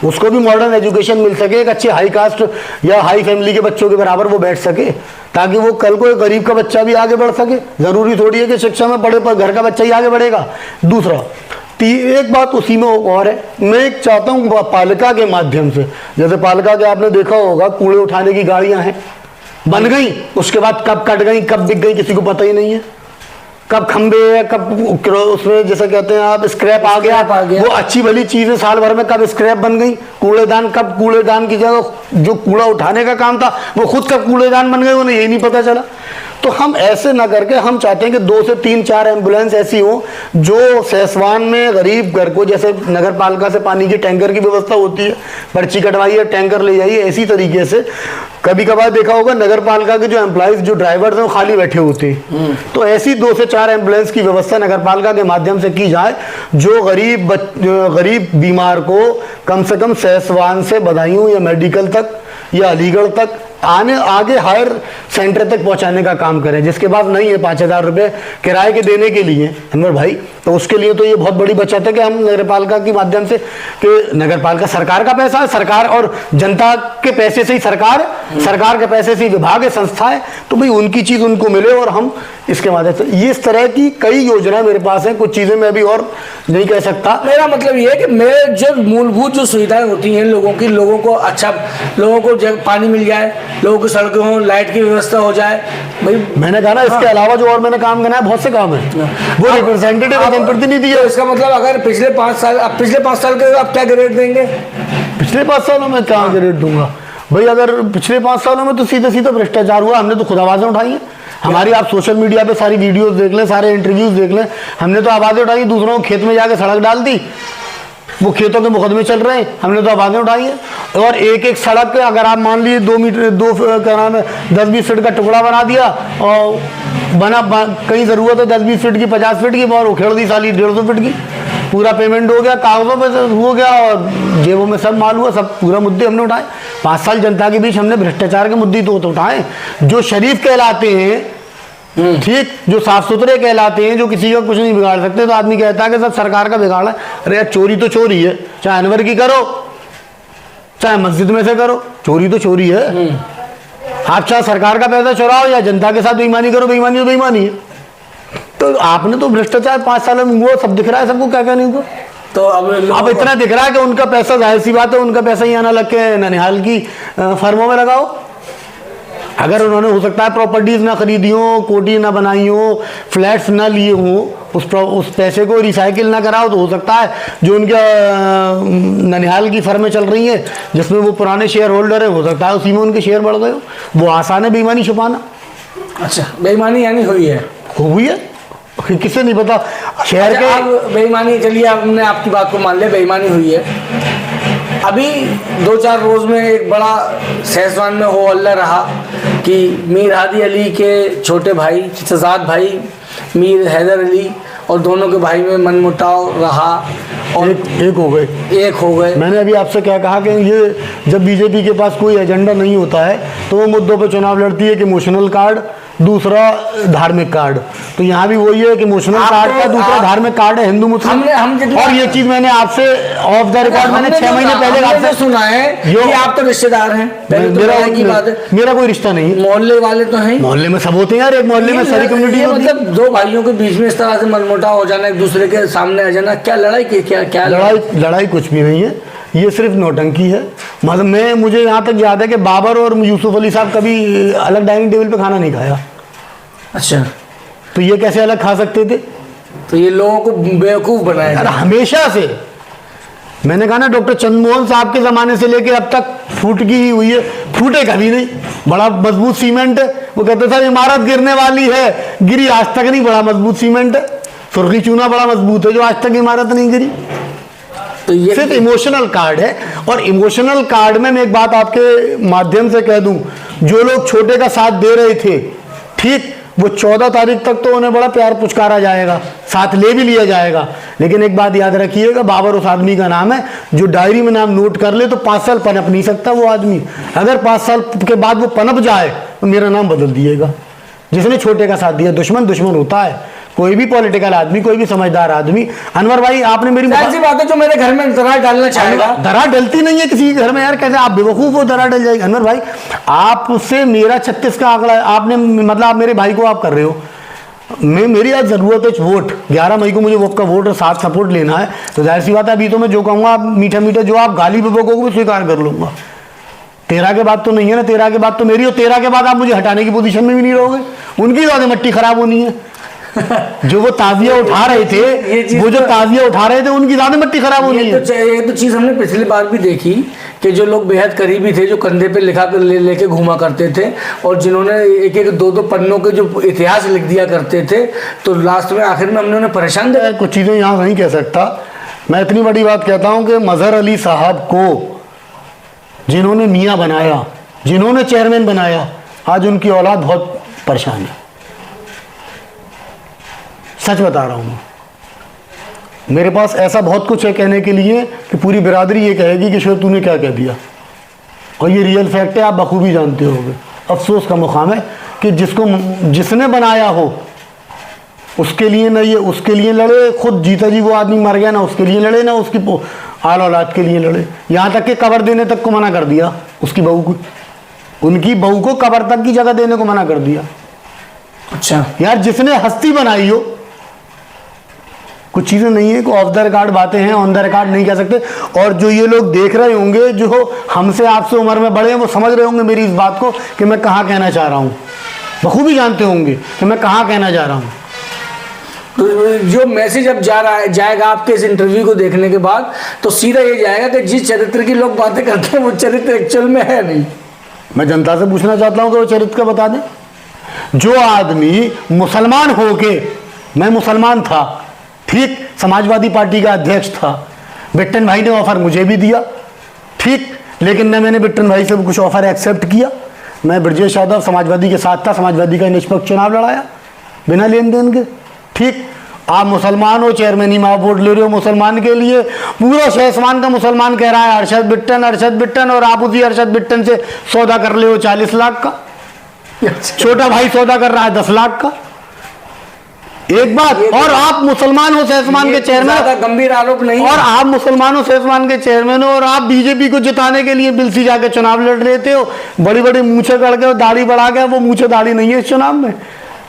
उसको भी मॉडर्न एजुकेशन मिल सके, एक अच्छे हाई कास्ट या हाई फैमिली के बच्चों के बराबर वो बैठ सके, ताकि वो कल को एक गरीब का बच्चा भी आगे बढ़ सके। जरूरी थोड़ी है कि शिक्षा में पढ़े पर घर का बच्चा ही आगे बढ़ेगा। दूसरा एक बात उसी में और है, मैं एक चाहता हूँ पालिका के माध्यम से, जैसे पालिका के आपने देखा होगा कूड़े उठाने की गाड़ियां हैं, बन गई, उसके बाद कब कट गई कब बिक गई किसी को पता ही नहीं है, कब खंबे है कब उसमें जैसे कहते हैं आप स्क्रैप आ गया। वो अच्छी भली चीजें साल भर में कब स्क्रैप बन गई, कूड़ेदान कब कूड़ेदान की जगह जो कूड़ा उठाने का काम था वो खुद कब कूड़ेदान बन गए, उन्हें यही नहीं पता चला। तो हम ऐसे ना करके हम चाहते हैं कि 2 से 3-4 एम्बुलेंस ऐसी हो जो सेसवान में गरीब घर को, जैसे नगर पालिका से पानी की टैंकर की व्यवस्था होती है, पर्ची कटवाइए टैंकर ले जाइए, इसी तरीके से कभी कभार देखा होगा नगर पालिका के जो एम्प्लॉइज जो ड्राइवर्स हैं वो खाली बैठे होते हैं, तो ऐसी 2 से 4 एम्बुलेंस की व्यवस्था नगर पालिका के माध्यम से की जाए, जो गरीब बीमार को कम से कम सेसवान से बदायूं या मेडिकल तक या अलीगढ़ तक आगे हायर सेंटर तक पहुंचाने का काम करें, जिसके पास नहीं है 5,000 रुपये किराए के देने के लिए अनवर भाई, तो उसके लिए तो ये बहुत बड़ी बचत है कि हम नगर पालिका के माध्यम से, कि नगर पालिका सरकार का पैसा है, सरकार और जनता के पैसे से ही सरकार के पैसे से ही विभाग है, संस्था है, तो भाई उनकी चीज उनको मिले और हम इसके माध्यम से, ये इस तरह की कई योजनाएं मेरे पास है। कुछ चीजें मैं अभी और नहीं कह सकता। मेरा मतलब ये है कि मेरे जो मूलभूत जो सुविधाएं होती हैं लोगों की, लोगों को अच्छा, लोगों को पानी मिल जाए, लोगों की सड़कें हों, लाइट की व्यवस्था हो जाए भाई। मैंने कहा ना इसके अलावा जो और मैंने काम करना है बहुत से काम है, वो रिप्रेजेंटेटिव जनप्रतिनिधि है। इसका मतलब अगर पिछले 5 साल के आप क्या ग्रेड देंगे? पिछले 5 सालों में क्या ग्रेड दूंगा भाई? अगर पिछले 5 सालों में तो सीधे भ्रष्टाचार हुआ, हमने तो खुद आवाजें उठाई है। हमारी आप सोशल मीडिया पे सारी वीडियोस देख लें, सारे इंटरव्यूज देख लें, हमने तो आवाजें उठाई, दूसरों को खेत में जाके सड़क डाल दी, वो खेतों के मुकदमे चल रहे हैं, हमने तो आवाजें उठाई है। और एक सड़क अगर आप मान लीजिए 2 मीटर 10-20 फीट का टुकड़ा बना दिया और कहीं जरूरत है 10-20 फीट की 50 फीट की, और उखेड़ दी साली 150 फीट की, पूरा पेमेंट हो गया, कागजों पे हो गया और जेबों में सब माल हुआ, सब पूरा मुद्दे हमने उठाए। 5 साल जनता के बीच हमने भ्रष्टाचार के मुद्दे तो उठाए, जो शरीफ कहलाते हैं, ठीक, जो साफ सुथरे कहलाते हैं, जो किसी का कुछ नहीं बिगाड़ सकते, तो आदमी कहता है कि सब सरकार का बिगाड़ है। अरे यार चोरी तो चोरी है, चाहे अनवर की करो चाहे मस्जिद में से करो, चोरी तो चोरी है। आप चाहे सरकार का पैसा चुराओ या जनता के साथ बेईमानी करो, बेईमानी तो बेईमानी है। तो आपने तो भ्रष्टाचार 5 सालों में हुआ, सब दिख रहा है सबको, क्या क्या नहीं हुआ। तो अब इतना दिख रहा है कि उनका पैसा, जाहिर सी बात है उनका पैसा ही आना लग के ननिहाल की फर्मों में लगाओ। अगर उन्होंने हो सकता है प्रॉपर्टीज ना खरीदी हो, कोठी ना बनाई हो, फ्लैट्स ना लिए हो, उस पैसे को रिसाइकिल ना कराओ, तो हो सकता है जो उनके ननिहाल की फर्में चल रही हैं जिसमें वो पुराने शेयर होल्डर है, हो सकता है उसी में उनके शेयर बढ़ गए हो। वो आसान है बेईमानी छुपाना। अच्छा, बेईमानी यानी हुई है, हुई है, किसे नहीं पता शहर के। अब बेईमानी, चलिए हमने आपकी बात को मान लिया, बेईमानी हुई है। अभी 2-4 रोज में एक बड़ा सेसवान में हो हल्ला रहा कि मीर हादी अली के छोटे भाई, चचाजाद भाई मीर हैदर अली और दोनों के भाई में मनमुटाव रहा और एक हो गए। मैंने अभी आपसे क्या कहा कि ये जब बीजेपी के पास कोई एजेंडा नहीं होता है तो वो मुद्दों पे चुनाव लड़ती है कि इमोशनल कार्ड, दूसरा धार्मिक कार्ड। तो यहाँ भी वही है कि इमोशनल कार्ड का दूसरा धार्मिक कार्ड है हिंदू मुस्लिम। और ये चीज मैंने आपसे ऑफ द रिकॉर्ड मैंने 6 महीने पहले आपसे सुना है कि आप तो रिश्तेदार हैं। मेरा कोई रिश्ता नहीं, मोहल्ले वाले तो हैं, मोहल्ले में सब होते हैं यार, एक मोहल्ले में सारी कम्युनिटी। मतलब 2 भाइयों के बीच में इस तरह से मनमुटाव हो जाना, एक दूसरे के सामने आ जाना, क्या लड़ाई की, क्या लड़ाई कुछ भी नहीं है, ये सिर्फ नौटंकी है। मतलब मुझे यहाँ तक याद है कि बाबर और यूसुफ अली साहब कभी अलग डाइनिंग टेबल पे खाना नहीं खाया। अच्छा, तो ये कैसे अलग खा सकते थे? तो ये लोगों को बेवकूफ बनाया हमेशा से। मैंने कहा ना, डॉक्टर चंद्रमोहन साहब के जमाने से लेके अब तक फूटकी ही हुई है, फूटे कभी नहीं। बड़ा मजबूत सीमेंट है, वो कहते सर इमारत गिरने वाली है, गिरी आज तक नहीं, बड़ा मजबूत सीमेंट है। सुर्खी चूना बड़ा मजबूत है जो आज तक इमारत नहीं गिरी। तो ये सिर्फ इमोशनल कार्ड है। और इमोशनल कार्ड में मैं एक बात आपके माध्यम से कह दूं, जो लोग छोटे का साथ दे रहे थे, ठीक, वो 14 तारीख तक तो उन्हें बड़ा प्यार पुचकारा जाएगा, साथ ले भी लिया जाएगा। लेकिन एक बात याद रखिएगा, बाबर उस आदमी का नाम है जो डायरी में नाम नोट कर ले तो 5 साल पनप नहीं सकता वो आदमी। अगर 5 साल के बाद वो पनप जाए तो मेरा नाम बदल दिएगा। जिसने छोटे का साथ दिया, दुश्मन होता है। कोई भी पॉलिटिकल आदमी, कोई भी समझदार आदमी, अनवर भाई आपने मेरी ऐसी बात है जो मेरे घर में दरार डालना चाहेगा। दरार डलती नहीं है किसी के घर में यार, कैसे आप बेवकूफ हो, दरार डल जाएगी। अनवर भाई आपसे मेरा 36 का आंकड़ा आपने, मतलब आप मेरे भाई को आप कर रहे हो, मेरी आज जरूरत है वोट, 11 मई को मुझे वोट का वोट और साथ सपोर्ट लेना है, तो जाहिर सी बात है अभी तो मैं जो कहूँगा आप मीठा मीठा जो आप गाली बकोगे वो स्वीकार कर लूंगा। 13 के बाद तो नहीं है ना, 13 के बाद तो मेरी, और 13 के बाद आप मुझे हटाने की पोजीशन में भी नहीं रहोगे, उनकी ज्यादा मट्टी खराब होनी है। जो वो ताजिया उठा रहे थे, वो जो ताजिया उठा रहे थे उनकी ज्यादा मट्टी खराब होनी है। ये तो चीज हमने पिछली बार भी देखी कि जो लोग बेहद करीबी थे, जो कंधे पे लिखा कर लेके घूमा करते थे और जिन्होंने एक एक दो दो पन्नों के जो इतिहास लिख दिया करते थे, तो लास्ट में आखिर में हमने उन्हें परेशान किया। कुछ चीजें यहाँ नहीं कह सकता, मैं इतनी बड़ी बात कहता हूँ कि मजहर अली साहब को जिन्होंने मियाँ बनाया, जिन्होंने चेयरमैन बनाया, आज उनकी औलाद बहुत परेशान है। सच बता रहा हूँ मैं, मेरे पास ऐसा बहुत कुछ है कहने के लिए कि पूरी बिरादरी ये कहेगी कि शोएब तूने क्या कह दिया, और ये रियल फैक्ट है, आप बखूबी जानते होगे। अफसोस का मुकाम है कि जिसने बनाया हो उसके लिए ना ये उसके लिए लड़े, खुद जीता जी वो आदमी मर गया, ना उसके लिए लड़े ना उसकी आल औलाद के लिए लड़े, यहाँ तक कि कब्र देने तक को मना कर दिया उसकी बहू को, उनकी बहू को कब्र तक की जगह देने को मना कर दिया। अच्छा यार जिसने हस्ती बनाई हो, कुछ चीज़ें नहीं है कि ऑफ द रिकॉर्ड बातें हैं, ऑन द रिकॉर्ड नहीं कह सकते। और जो ये लोग देख रहे होंगे, जो हमसे आपसे उम्र में बड़े हैं, वो समझ रहे होंगे मेरी इस बात को कि मैं कहाँ कहना चाह रहा हूँ, बखूबी जानते होंगे कि मैं कहाँ कहना चाह रहा हूँ। तो जो मैसेज अब जाएगा आपके इस इंटरव्यू को देखने के बाद, तो सीधा ये जाएगा कि जिस चरित्र की लोग बातें करते हैं वो चरित्र एक्चुअल में है नहीं। मैं जनता से पूछना चाहता हूँ कि वो चरित्र का बता दें। जो आदमी मुसलमान होके, मैं मुसलमान था, ठीक, समाजवादी पार्टी का अध्यक्ष था, बिट्टन भाई ने ऑफर मुझे भी दिया, ठीक, लेकिन न मैंने बिट्टन भाई से कुछ ऑफर एक्सेप्ट किया, मैं ब्रजेश यादव समाजवादी के साथ था, समाजवादी का निष्पक्ष चुनाव लड़ाया बिना लेन देन के, ठीक। आप मुसलमान हो, चेयरमैन ही आप वोट ले रहे हो मुसलमान के लिए, पूरा शहसमान का मुसलमान कह रहा है अरशद बिट्टन, और आप उसी अरशद बिट्टन से सौदा कर ले हो 40 लाख का, छोटा भाई सौदा कर रहा है 10 लाख का। एक बात, और आप मुसलमान हो सहसमान के चेयरमैन, गंभीर आरोप नहीं, और आप मुसलमान हो सहसमान के चेयरमैन हो, और आप बीजेपी को जिताने के लिए बिलसी जाके चुनाव लड़ लेते हो, बड़ी बड़ी मूछे गड़ के दाढ़ी बढ़ा के, वो मूछे दाढ़ी नहीं है इस चुनाव में,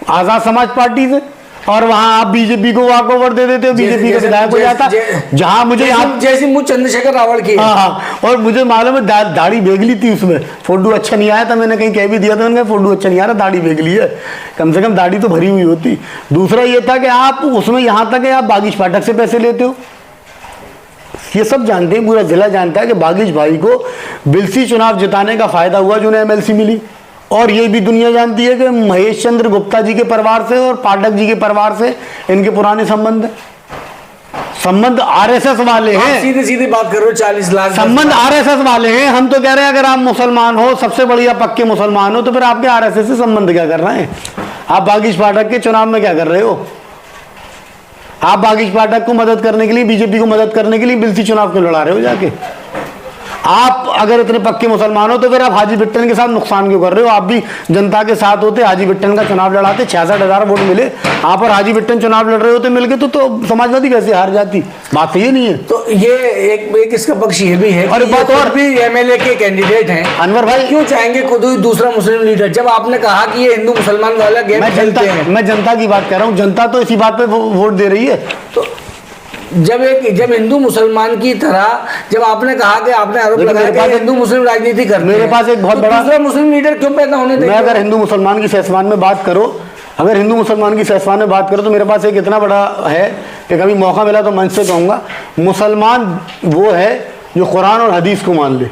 आजाद समाज पार्टी से, और वहां आप बीजेपी को वॉक ओवर दे देते हो, बीजेपी का विधायक हो जाता, जहां मुझे यहाँ जैसी मुझ चंद्रशेखर रावल की। हाँ, और मुझे मालूम है दाढ़ी बेगली थी उसमें, फोटो अच्छा नहीं आया था, मैंने कहीं कह भी दिया था, मैंने फोटो अच्छा नहीं आ रहा, दाढ़ी बेगली है, कम से कम दाढ़ी तो भरी हुई होती। दूसरा ये था कि आप उसमें यहाँ तक है आप बागिश पाठक से पैसे लेते हो, ये सब जानते हैं, पूरा जिला जानता है कि बागिश भाई को बिलसी चुनाव जिताने का फायदा हुआ जो उन्हें MLC मिली, और ये भी दुनिया जानती है कि महेश चंद्र गुप्ता जी के परिवार से और पाठक जी के परिवार से इनके पुराने संबंध RSS वाले हैं। सीधी सीधी बात करो, 40 लाख संबंध RSS वाले हैं। हम तो कह रहे हैं अगर आप मुसलमान हो, सबसे बढ़िया पक्के मुसलमान हो, तो फिर आपके RSS से संबंध क्या कर रहे हैं? आप बागिश पाठक के चुनाव में क्या कर रहे हो? आप बागिश पाठक को मदद करने के लिए, बीजेपी को मदद करने के लिए बिलसी चुनाव क्यों लड़ा रहे हो जाके? आप अगर इतने पक्के मुसलमान हो तो फिर आप हाजी बिट्टन के साथ नुकसान क्यों कर रहे हो? आप भी जनता के साथ होते, हाजी बिट्टन का चुनाव लड़ाते, 66,000 वोट मिले, आप और हाजी बिट्टन चुनाव लड़ रहे होते मिलके, तो समाजवादी कैसे हार जाती? बात तो ये नहीं है। तो ये एक इसका पक्ष ये भी है, और बात और भी MLA के कैंडिडेट हैं, अनवर भाई क्यों चाहेंगे कोई दूसरा मुस्लिम लीडर, जब आपने कहा कि ये हिंदू मुसलमान वाला गेम खेलते हैं? मैं जनता की बात कर रहा हूँ, जनता तो इसी बात पे वोट दे रही है। तो जब हिंदू मुसलमान की तरह, जब आपने कहा कि आपने आरोप लगाया कि हिंदू मुस्लिम राजनीति करते हैं, मेरे पास एक बहुत बड़ा दूसरा मुस्लिम लीडर क्यों पैदा होने देंगे? मैं अगर हिंदू मुसलमान की सहसमान में बात करो, तो मेरे पास एक इतना बड़ा है कि कभी मौका मिला तो मंच से कहूँगा, मुसलमान वो है जो कुरान और हदीस को मान ले,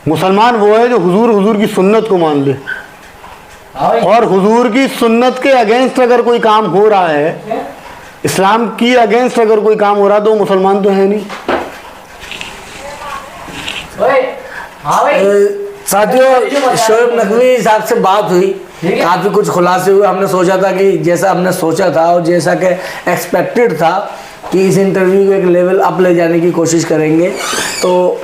मुसलमान वो है जो हुजूर की सुन्नत को मान ले, और हुजूर की सुन्नत के अगेंस्ट अगर कोई काम हो रहा है, इस्लाम की अगेंस्ट अगर कोई काम हो रहा है, तो मुसलमान तो है नहीं। साथियों, शोएब नकवी साहब से बात हुई, काफ़ी कुछ खुलासे हुए। हमने सोचा था कि जैसा हमने सोचा था और जैसा कि एक्सपेक्टेड था कि इस इंटरव्यू को एक लेवल अप ले जाने की कोशिश करेंगे, तो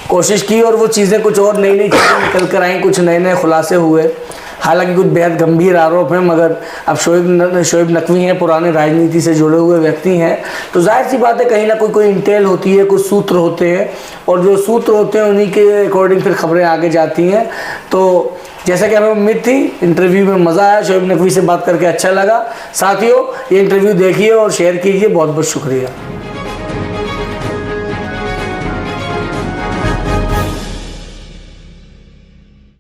कोशिश की और वो चीज़ें कुछ और नई चीज़ें निकल कर आई, कुछ नए खुलासे हुए। हालांकि कुछ बेहद गंभीर आरोप हैं, मगर अब शोएब नकवी हैं, पुराने राजनीति से जुड़े हुए व्यक्ति हैं, तो जाहिर सी बात है कहीं ना कोई इंटेल होती है, कुछ सूत्र होते हैं, और जो सूत्र होते हैं उन्हीं के अकॉर्डिंग फिर खबरें आगे जाती हैं। तो जैसा कि हमें उम्मीद थी, इंटरव्यू में मज़ा आया, शोएब नकवी से बात करके अच्छा लगा। साथियों, ये इंटरव्यू देखिए और शेयर कीजिए। बहुत बहुत शुक्रिया।